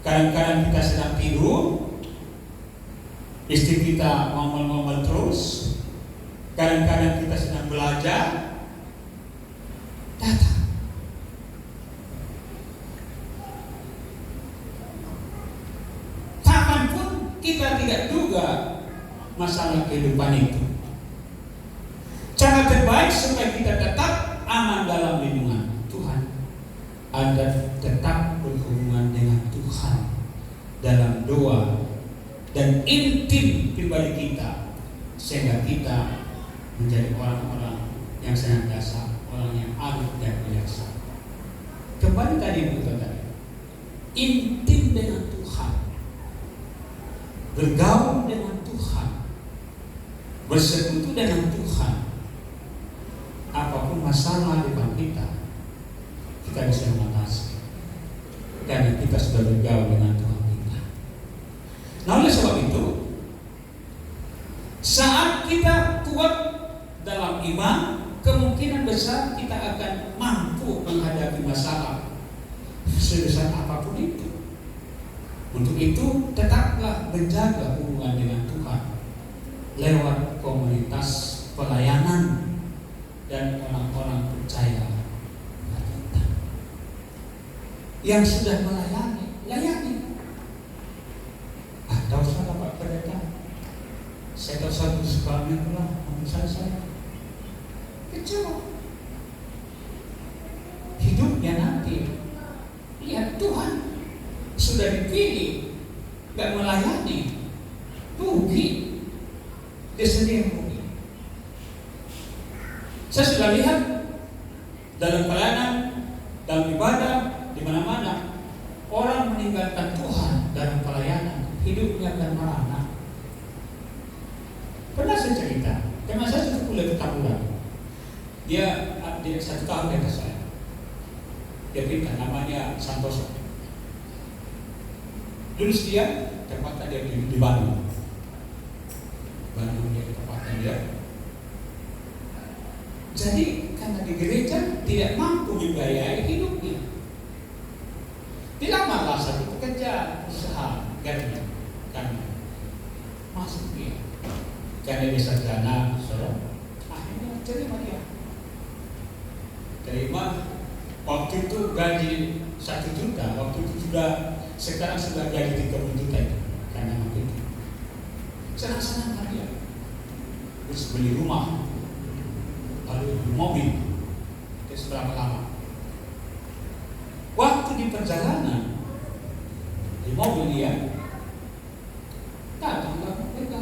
kadang-kadang kita sedang tidur, istri kita ngomel-ngomel terus, kadang-kadang kita sedang belajar, datang. Kapanpun kita tidak duga masalah kehidupan itu. Cara terbaik supaya kita tetap aman dalam lindungan Tuhan adalah tetap berhubungan dengan Tuhan dalam doa dan intim pribadi kita, sehingga kita menjadi orang-orang yang senantiasa orang yang arif dan bijaksana. Kembali tadi tadi, intim dengan Tuhan, bergaul dengan Tuhan, bersekutu dengan Tuhan. Apapun masalah di depan kita bisa mengatasi karena kita sudah bergaul dengan Tuhan kita. Nah oleh sebab itu, saat kita kuat dalam iman, kemungkinan besar kita akan mampu menghadapi masalah sebesar apapun itu. Untuk itu tetaplah menjaga hubungan dengan Tuhan lewat komunitas pelayanan dan orang-orang percaya kita yang sudah layani. Tahu saya Pak Pendeta, saya tahu satu sekolahnya pula, menurut saya kecewa. Hidupnya nanti lihat Tuhan sudah dipilih, gak melayani, rugi, dia sendiri rugi. Saya sudah lihat dalam pelayanan, dalam ibadah, di mana-mana orang meninggalkan Tuhan dalam pelayanan, hidupnya akan merana. Pernah saya cerita, karena saya sudah kuliah ke Taburan. Dia 1 tahun di atas saya. Dia pintar, namanya Santoso. Lulus dia, tempatnya dia di Bandung. Bandung dia tempatnya dia. Jadi karena di gereja tidak mampu membiayai hidupnya, dilamarlah satu pekerjaan usaha gajinya karena masuk dia karena dia sarjana, saudara. Akhirnya terima waktu itu gaji 1 juta, waktu itu sekarang sudah gaji 30 juta itu karena waktu itu senang-senang dia terus beli rumah, lalu mobil. Itu seberapa lama? Waktu di perjalanan di mobil dia datanglah mereka.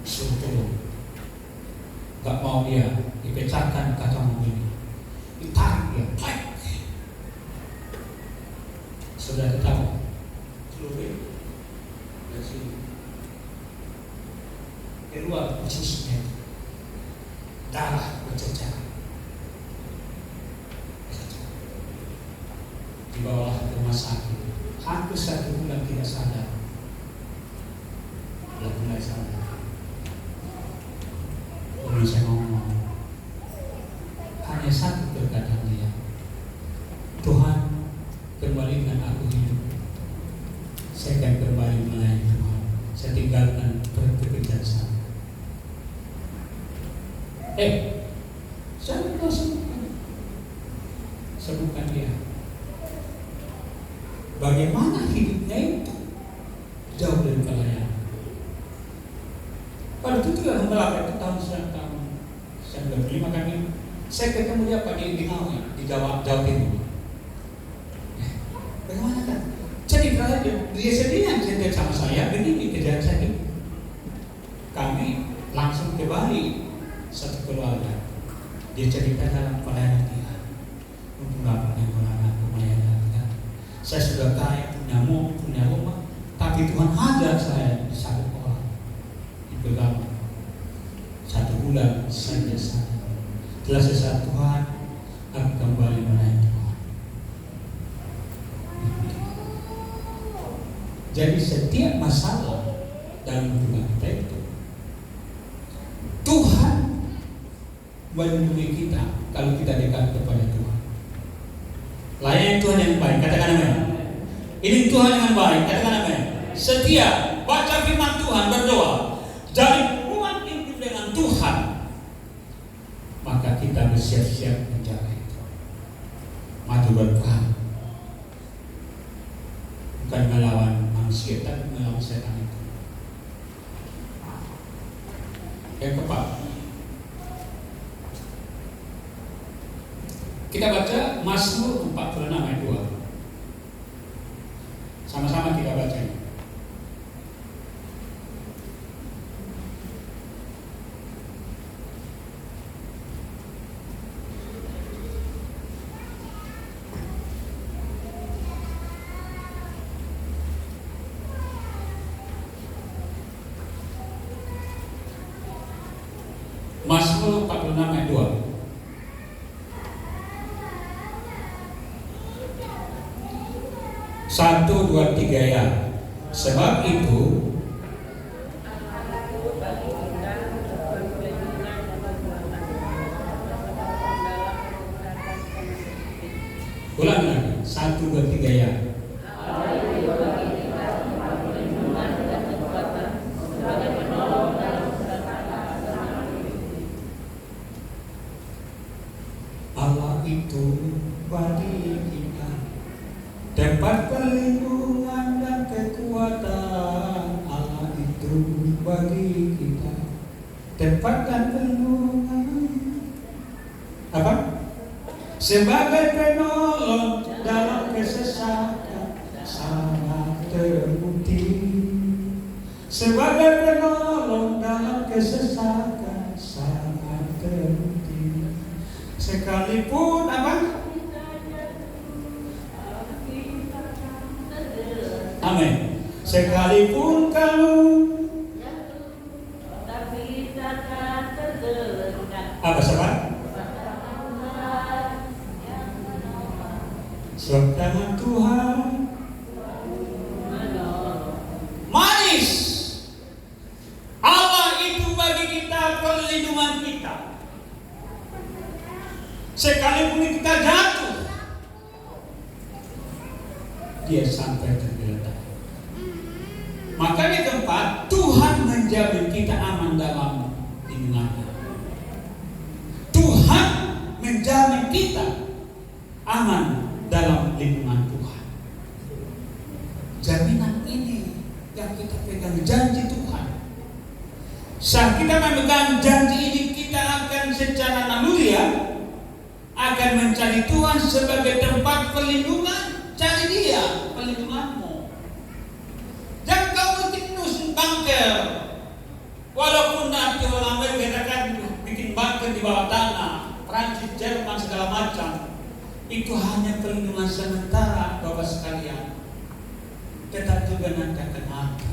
Suruh turun. Gak mau dia, dipecahkan kaca mobil, ditarik dia, tarik. Sudah tahu, seluruh dari sini keluar ususnya, darah bercecah. Dibawalah ke rumah sakit. Hampir 1 bulan tidak sadar. Belum mulai sadar. Lalu saya ngomong, hanya satu perkataan dia, Tuhan, kembalikan aku hidup. Saya akan kembali melayani Tuhan. Saya tinggalkan pekerjaan saya. Saya langsung Sebutkan dia. Bagaimana hidupnya itu jauh dari pelayanan. Pada itu juga itu tahun 1995 kami saya ketemu dia di Ngawi di Jawa Timur. Bagaimana kan? Jadi kalau dia sendiri yang cerita sama saya begini kejadian saya. Kami langsung ke Bali satu keluarga. Dia cerita dalam pelayanan dia. Untuk apa yang pelayanan dia. Saya sudah kaya punya rumah, tapi Tuhan ajar saya di satu orang di Begama 1 bulan saja saya. Setelah selesai Tuhan, aku kembali melayani Tuhan. Jadi setiap masalah dalam hubungan kita itu, Tuhan melindungi kita kalau kita dekat kepada Tuhan. Layani Tuhan yang baik, katakan amin. Ini Tuhan yang baik, katakan amin. Setia, baca firman Tuhan, berdoa, jadi hubungan hidup dengan Tuhan, maka kita bersiap-siap menjaga itu. Maju berperang, bukan melawan manusia, tapi melawan setan itu. Yang keempat, kita baca Mazmur 46 ayat 2. Sama-sama kita baca ini. Mazmur 46 ayat 2. Satu, dua, tiga ya. Sebab itu ulang lagi. 1, 2, 3 ya. Allah itu bagi kita tempat perlindungan dan kekuatan. Allah itu bagi kita tempat dan perlindungan. Apa? Sebagai penolong dalam kesesakan sangat terbukti. Sebagai penolong dalam kesesakan sangat terbukti. Sekalipun apa? Amin. Sekalipun kamu apa sahabat? Sebab tangan Tuhan manis. Allah itu bagi kita perlindungan kita. Sekalipun kita jatuh, Dia sampai tergeletak. Maka di tempat Tuhan menjamin kita aman dalam lindungannya. Tuhan menjamin kita aman dalam lindungan Tuhan. Jaminan ini yang kita pegang, janji Tuhan. Saat kita memegang janji ini, kita akan secara naluri akan mencari Tuhan sebagai tempat perlindungan. Cari Dia perlindunganmu. Jangan kau bikin bunker. Walaupun nanti orang Amerika katakan bikin bunker di bawah tanah, Prancis, Jerman segala macam, itu hanya perlindungan sementara, Bapak sekalian. Tetap juga nanti akan mati.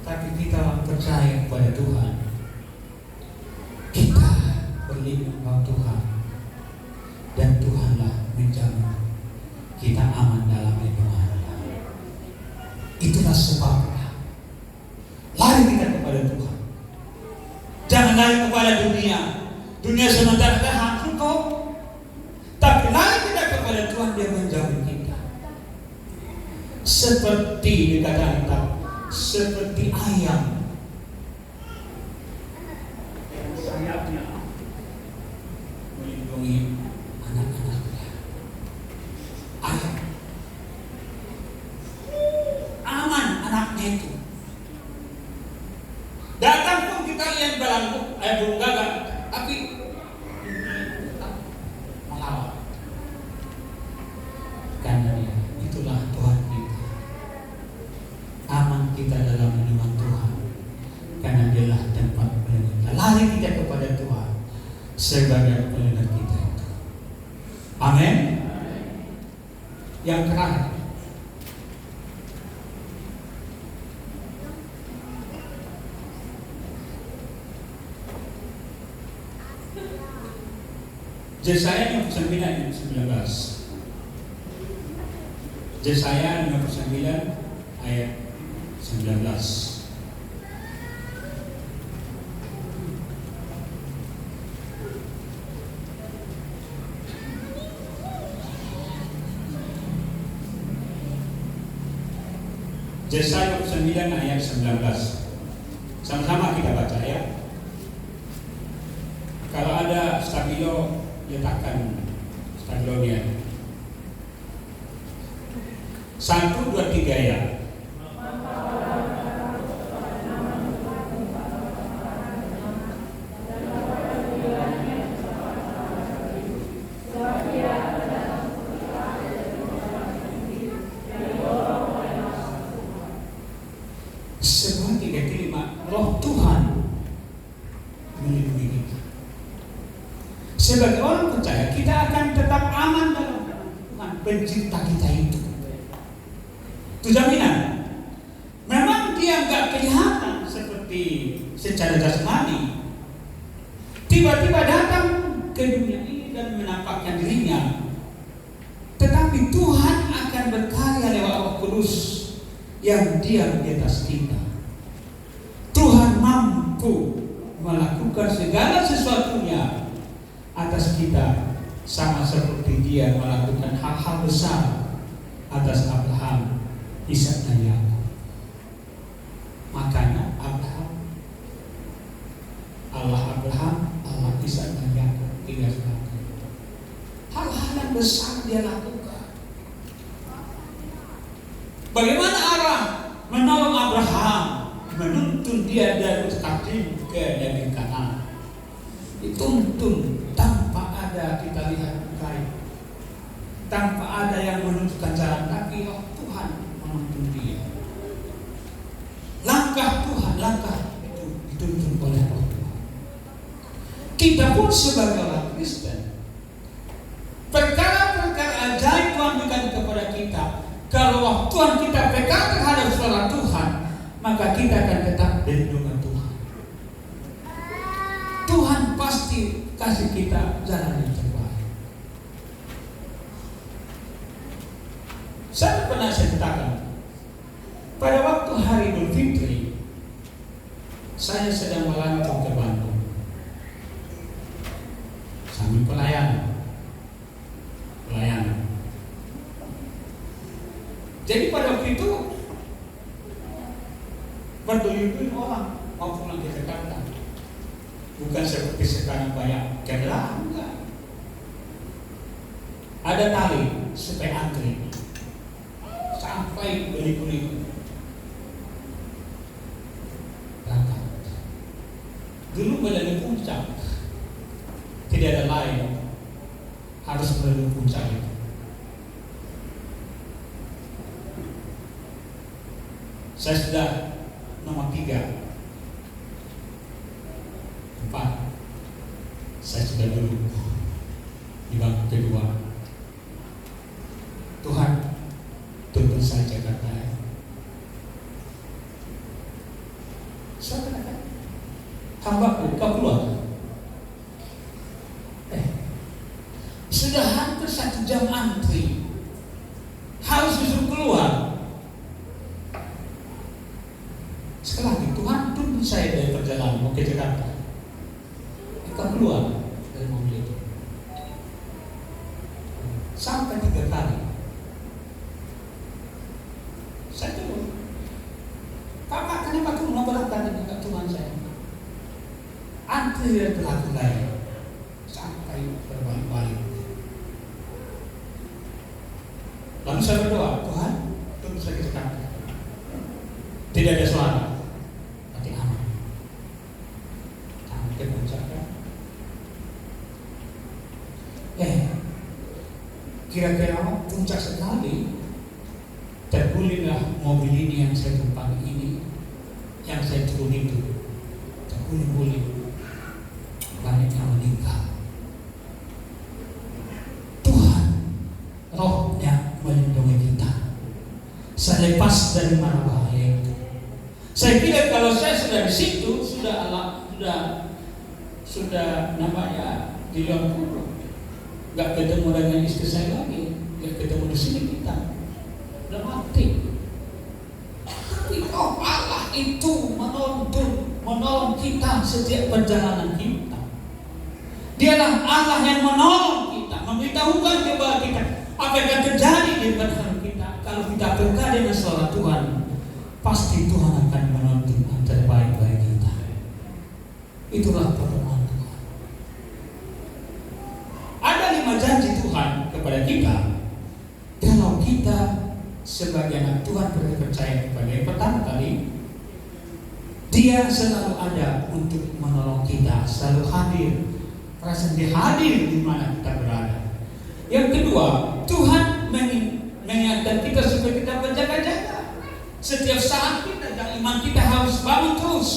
Tapi kita percaya kepada Tuhan. Kita berlindung kepada Tuhan, dan Tuhanlah menjamin kita aman dalam lindungannya. Itulah sebabnya lari kita kepada Tuhan. Jangan lari kepada dunia. Dunia sementara kita hancur kok. Tapi lari kita kepada Tuhan, Dia menjamin kita. Seperti dikatakan, seperti ayam sayapnya melindungi anak-anaknya. Ayo, aman anaknya itu. Datang pun kita lihat belangku, belum gagal, tapi melawan. Karena itulah Tuhan kita. Aman kita dalam menyembah Tuhan, karena Dialah tempat pelindung. Lari kita kepada Tuhan sebagai pelindung kita itu. Amin. Yang terakhir, Yesaya 59 ayat 19. Yesaya 59 ayat 19. Yesaya 59 ayat 19. Sama-sama kita baca ya. Kalau ada stabilo, letakkan stabilonya. 1, 2, 3 ya. Sebagai kelima, Roh Tuhan melindungi kita. Sebagai orang percaya, kita akan tetap aman dalam Tuhan pencipta kita itu. Itu jaminan. Memang dia nggak kelihatan seperti secara jasmani. Tiba-tiba datang ke dunia ini dan menampakkan dirinya. Tetapi Tuhan akan berkarya lewat Roh Kudus yang diam di atas kita. Tuhan mampu melakukan segala sesuatunya atas kita, sama seperti Dia melakukan hal-hal besar atas Abraham, Ishak dan Yakub. Makanya Allah Abraham, Allah Ishak dan Yakub, 3 kali. Hal-hal yang besar Dia lakukan. Bagaimana Allah menolong Abraham, menuntun dia dari Takdim ke negeri Kanaan? Dituntun tanpa ada kita lihat baik, tanpa ada yang menunjukkan jalan, tapi Tuhan menuntun dia. Langkah Tuhan, langkah itu dituntun oleh Tuhan. Kita pun sebagai orang Kristen, perkara-perkara ajaib Tuhan berikan kepada kita. Kalau Tuhan kita pegang terhadap suara Tuhan, maka kita akan tetap berlindung Tuhan. Tuhan pasti kasih kita jalan yang terbaik. Saya pernah ceritakan, pada waktu hari Idul Fitri, saya sedang melancong ke Bandung sambil pelayanan. Jadi pada waktu itu berduyun-duyun orang mau pulang ke Jakarta. Bukan seperti sekarang banyak kendaraan, enggak. Ada tali supaya antri sampai beli-beli berangkat. Dulu melalui puncak, tidak ada lain, harus melalui puncak itu. Saya sudah nomor 3, 4. Saya sudah dulu di bangku kedua. Tuhan, tuntun saya Jakarta. Saya katakan, hamba-Ku, kau keluar. Sudah hampir 1 jam antri, harus disuruh keluar. Sekali lagi, Tuhan tuntun saya dari perjalanan mau ke Jakarta. Kau keluar dari mobil itu. Sampai 3 kali. Saya turun. Pak, kenapa kamu mau berangkat dengan Tuhan saya? Antri dari pelaku lain. sampai berbalik-balik. Lalu saya berdoa, Tuhan, tunggu saya sekarang. Tidak ada suara, tapi aman. Sampai mencapai. Kira-kira puncak sekali. Tergulinglah mobil ini yang saya tumpangi ini, yang saya turun itu, terguling-guling, banyak yang meninggal. Tuhan, Rohnya melindungi kita. Saya lepas dari mana bahaya itu. Saya kira kalau saya sudah di situ, sudah namanya di luar pulau, nggak ketemu dengan istri saya lagi, nggak ketemu di sini kita. Udah mati. Tapi Allah itu menolong kita setiap perjalanan kita. Dialah Allah yang menolong kita, memberitahukan kepada kita apa yang akan terjadi di depan kita. Kalau kita peka dengan suara Tuhan, pasti Tuhan akan menuntun yang terbaik bagi kita. Itulah pertemuan Tuhan. Ada 5 janji Tuhan kepada kita. Kalau kita sebagai anak Tuhan percaya kepada yang pertama tadi, Dia selalu ada untuk menolong kita, selalu hadir, merasa Dia hadir di mana kita berada. Yang kedua, Tuhan mengingatkan kita supaya kita berjaga-jaga. Setiap saat kita dan iman kita harus bangun terus.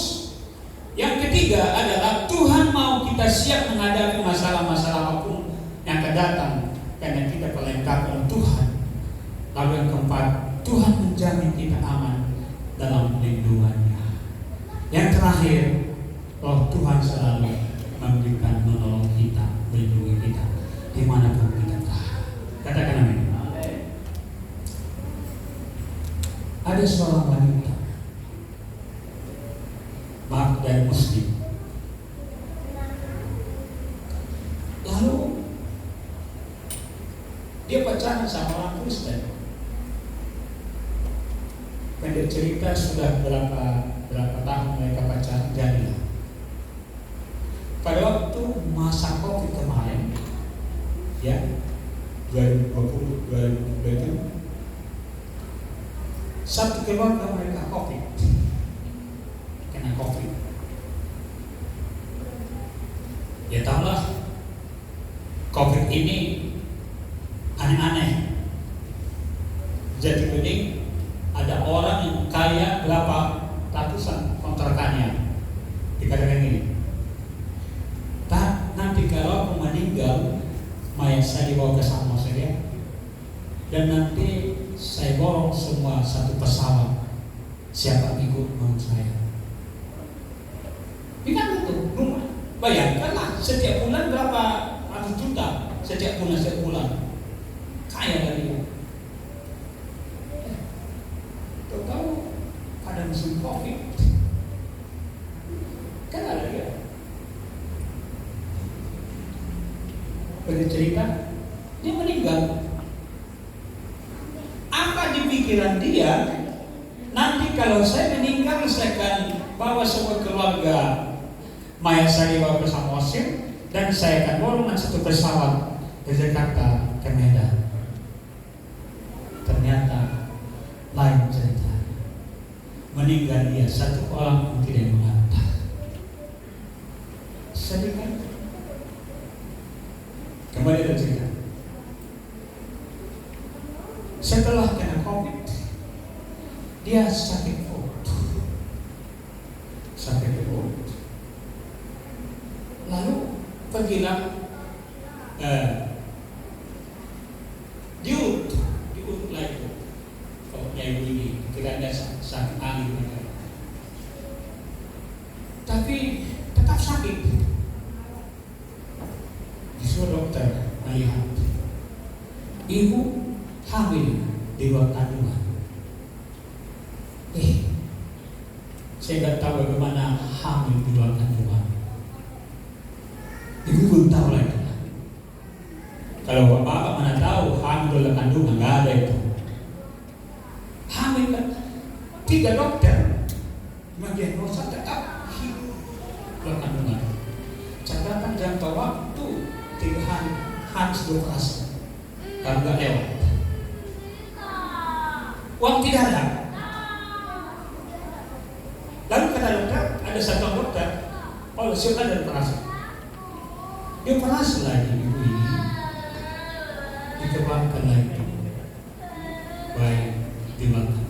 Yang ketiga adalah Tuhan mau kita siap menghadapi masalah-masalah apapun yang akan datang, karena kita pelengkap oleh Tuhan. Lalu yang keempat, Tuhan menjamin kita aman dalam lindungannya. Yang terakhir, Roh Tuhan selalu memberikan menolong kita, melindungi kita dimanapun kita berada. Katakan amin. Ada seorang wanita, maaf, dari Muslim. Lalu dia pacaran sama orang Kristen. Pendek cerita sudah berapa tahun mereka pacaran, jadilah. Pada waktu masa COVID kemarin, ya 2020, satu keluarga mereka kena COVID. Ya tahulah, COVID ini aneh-aneh. Jadi ini ada orang yang kaya berapa ratusan kontrakannya, dikatakan ini. Nanti kalau aku meninggal, mayat saya dibawa ke Samosir, dan nanti saya borong semua satu pesawat. Siapa ikut mau saya? Bilang itu rumah. Bayangkanlah setiap bulan berapa ratus juta setiap bulan. Kaya dari itu. Tahu pada musim COVID kan ada dia. Pada cerita dia meninggal. Apa di pikiran dia? Nanti kalau saya meninggal, saya akan bawa semua keluarga, mayat saya dibawa ke Samosir, dan saya akan bawa dengan satu pesawat dari Jakarta ke Medan. Ternyata lain cerita. Meninggal dia, satu orang pun tidak mengantar. Sedih kan? Kembali ke cerita. Setelah kena COVID, dia sakit perut. Lalu pergilah diurut lagi. Kalau ibu ini kira ada sakit angin, tapi tetap sakit. Disuruh dokter melihat ibu hamil di luar kandungan. Saya nggak tahu bagaimana hamil di luar kandungan. Ibu belum tahu lagi. Kalau bapak mana tahu hamil di luar kandungan, nggak ada itu. Hamil kan? 3 dokter mendiagnosa tetap hidup luar kandungan. Catatan jangka waktu 3 hari harus dioperasi. Kalau nggak lewat, uang tidak ada. Lalu kata dokter, ada satu dokter, oh siapa ada operasi? Dioperasi lagi ibu ini, dikembangkan lagi, baik dimakan.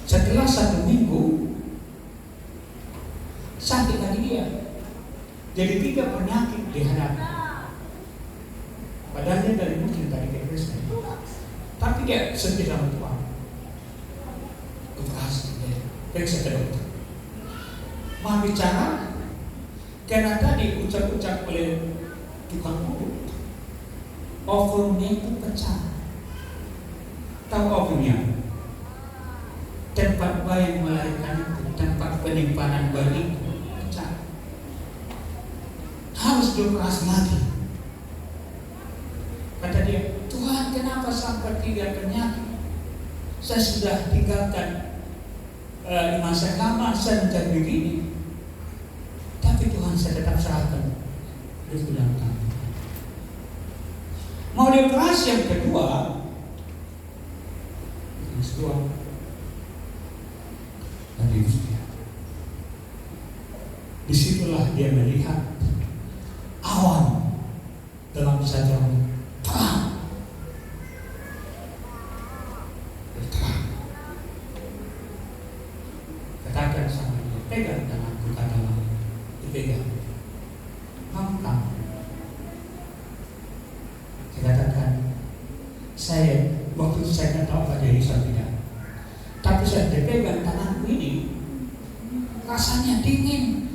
Setelah 1 minggu sakit lagi dia. Jadi 3 penyakit dihadapi. Padahal dia dari mungkin tadi ke Kristen, tapi dia setia sama Tuhan. Operasi dia, periksa ke dokter. Mau bicara, karena tadi ucap-ucap oleh tukang urut, ovumnya itu pecah. Tahu ovumnya? Tempat bayi melahirkan itu, tempat penyimpanan bayi itu pecah. Harus dioperasi lagi. Kata dia, Tuhan kenapa sampai 3 penyakit? Saya sudah tinggalkan masa lama, saya menjadi begini. Tapi Tuhan saya tetap serahkan. Dia bilang, mau dioperasi yang kedua, disitulah dia melihat awan dalam satu terang. Katakan sama dia, pegang tanganku, katalah, dipegang. Kamu. Katakan, saya waktu itu saya tak tahu apa jadi saya tidak. Tapi saya dipegang tanganku ini, rasanya dingin.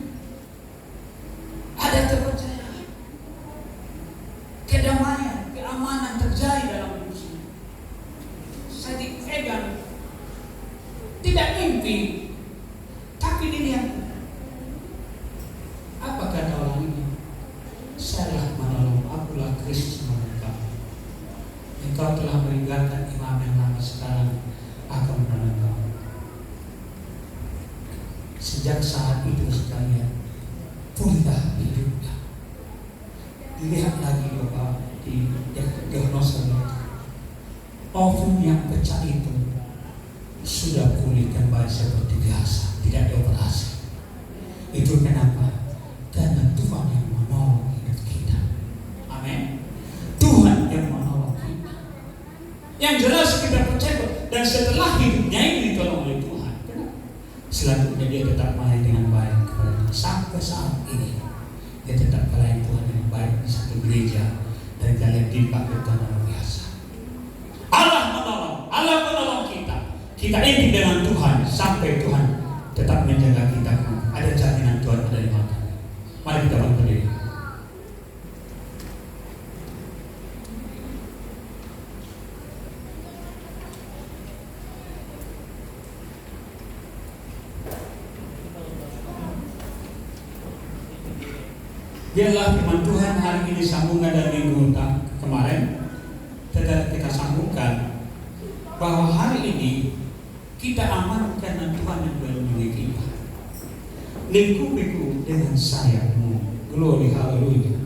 Ada kepercayaan, kedamaian, keamanan terjadi dalam hidup saya. Saya dipegang, tidak mimpi, tapi dilihat. Apa kata orang ini? Sayalah menolong, akulah Kristus menolong kamu. Engkau telah meninggalkan imam yang lama, sekarang akan menolong kamu. Sejak saat itu sekalian, pulihlah hidupnya. Dilihat lagi Bapak di diagnosa itu, ovum yang pecah itu sudah pulih kembali seperti biasa, tidak dioperasi. Itu kenapa? Karena Tuhan yang menolong hidup kita. Amin. Tuhan yang menolong kita. Yang jelas kita percaya, dan setelah hidupnya ini ditolong oleh Tuhan, selanjutnya dia tetap melayani dengan baik kepada Tuhan. Sampai saat ini dia tetap melayani Tuhan dengan baik di satu gereja, dan kalian dipakai Tuhan luar biasa. Allah menolong kita. Kita inti dengan Tuhan sampai Tuhan tetap menjaga kita. Ada jaminan Tuhan ada di mata. Mari kita berdiri. Biarlah firman Tuhan hari ini sambungan dari minggu kemarin kita sambungkan bahwa hari ini kita aman karena Tuhan yang melindungi kita. Lingkupiku dengan sayapmu, glory haleluya.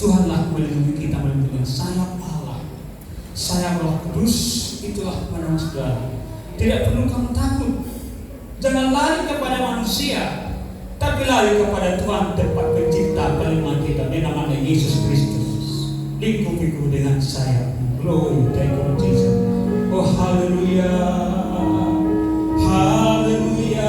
Tuhanlah melindungi kita dengan sayap Allah, sayap Roh Kudus. Itulah penolong saudara. Tidak perlu kamu takut. Jangan lari kepada manusia, tapi lari kepada Tuhan, tempat pencipta penyembahan kita, di namanya Yesus Kristus. Lingkupiku dengan sayapmu, glory, thank you Jesus. Oh haleluya, haleluya.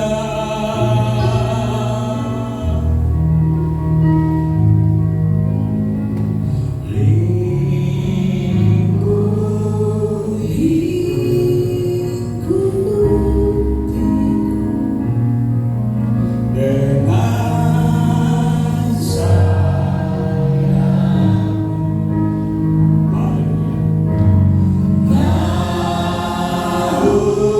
Oh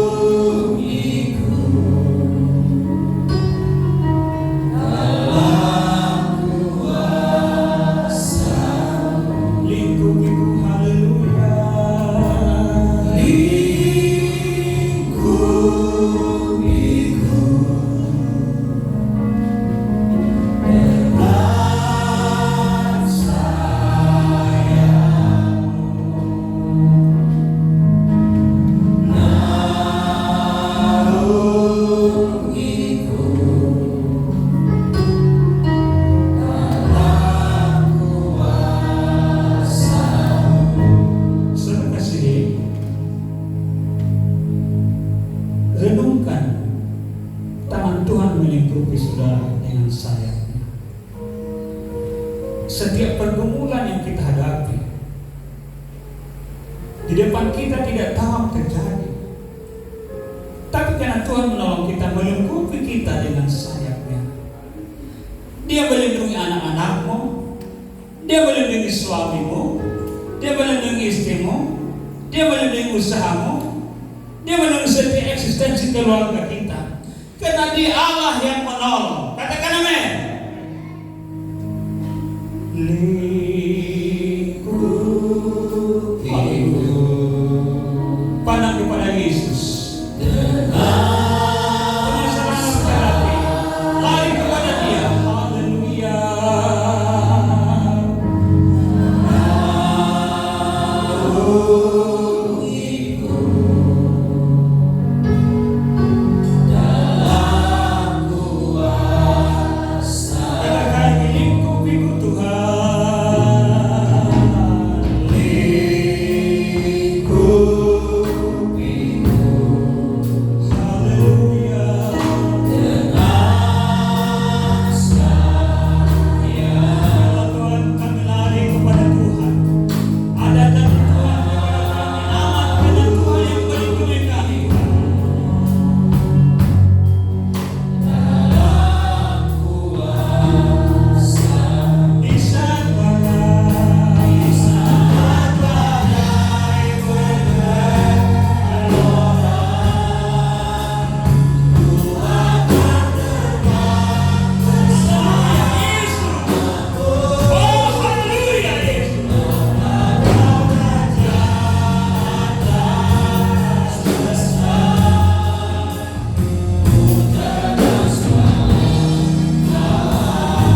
setiap pergumulan yang kita hadapi. Di depan kita tidak tahu apa terjadi, tapi karena Tuhan menolong kita, melingkupi kita dengan sayapnya. Dia melindungi anak-anakmu, Dia melindungi suamimu, Dia melindungi istrimu, Dia melindungi usahamu, Dia melindungi setiap eksistensi keluarga kita. Karena Dia Allah yang menolong. Katakan amin. Pandang kepada Yesus. Lari kepada Dia. Haleluya. Katakan melingkupiku Tuhan. Haleluya. Tuhan, kami lari kepada Tuhan. Ada dan Tuhan kepada kami, aman karena Tuhan yang melindungi kami. Di saat badai oh haleluya Yesus.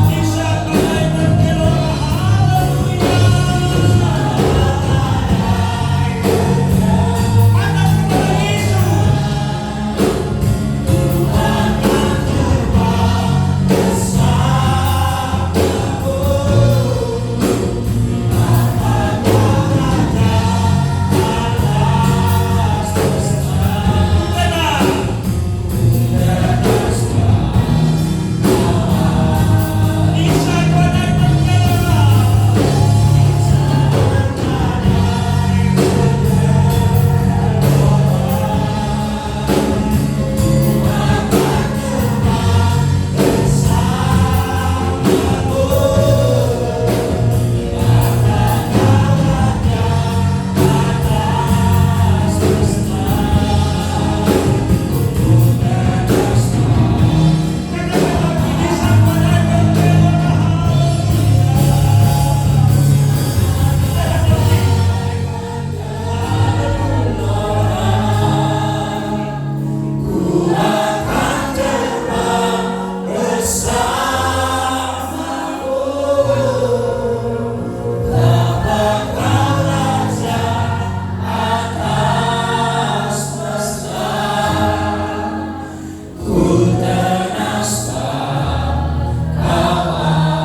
Di saat badai bergelora, haleluya. Pandang kepada Yesus. Di saat badai bergelora, di saat badai bergelora,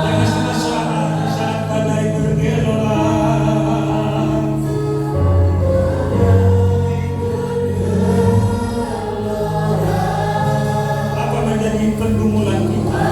jangan sama-sama di saat badai bergelora. Apa menjadi pergumulan kita?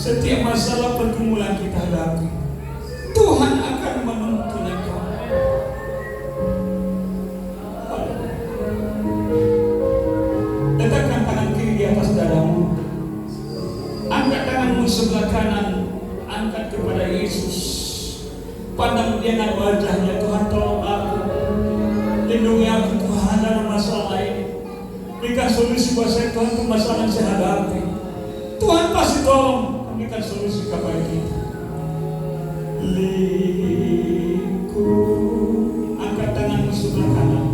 setiap masalah pergumulan kita hadapi, Tuhan akan menuntun engkau. Letakkan tangan kiri di atas dadamu, angkat tanganmu sebelah kanan, angkat kepada Yesus. Pandang dia dengan wajahnya, Tuhan tolong aku, lindungi aku Tuhan dalam masalah ini. Berikan solusi buat saya Tuhan untuk masalah yang saya hadapi. Tuhan pasti tolong berikan solusi kepada kita. Liku, angkat tanganmu sebelah kanan,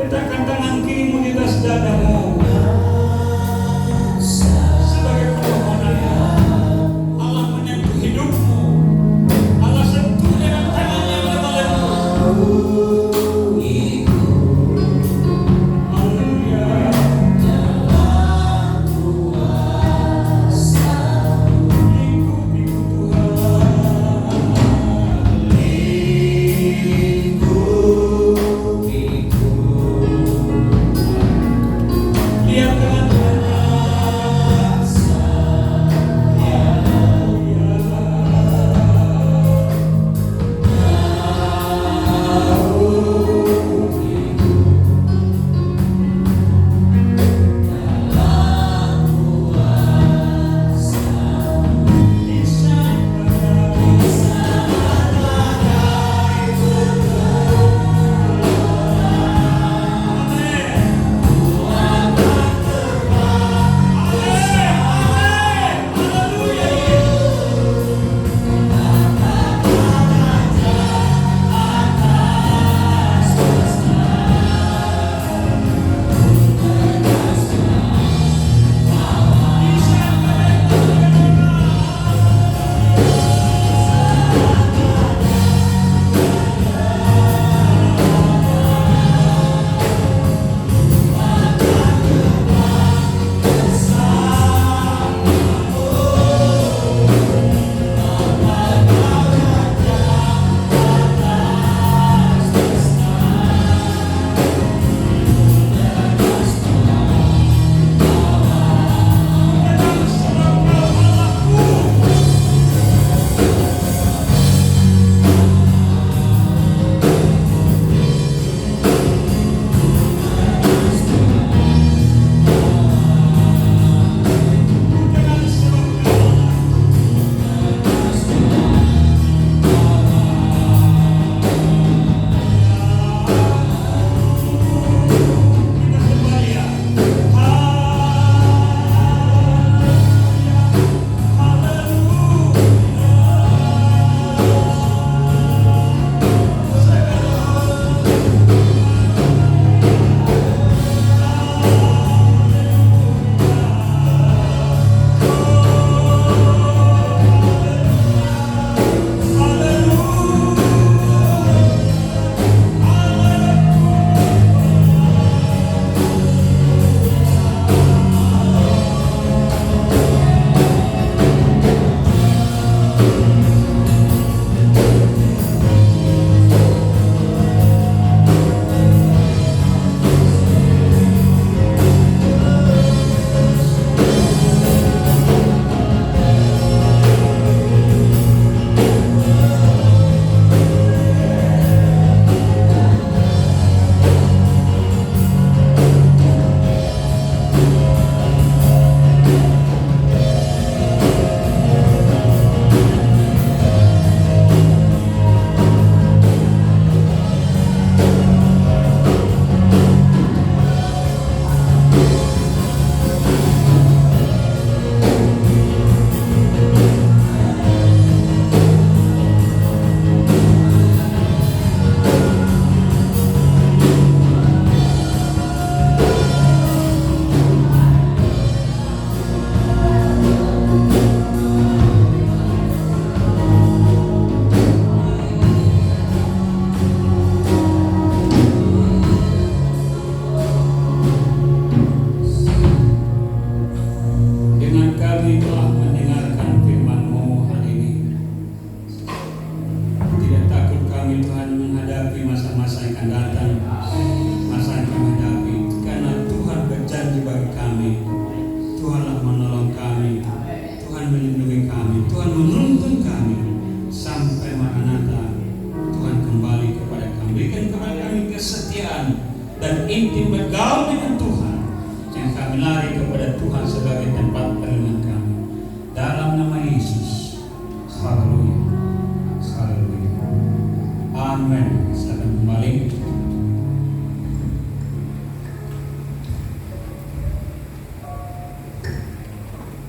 letakkan tangan kirimu di atas dada.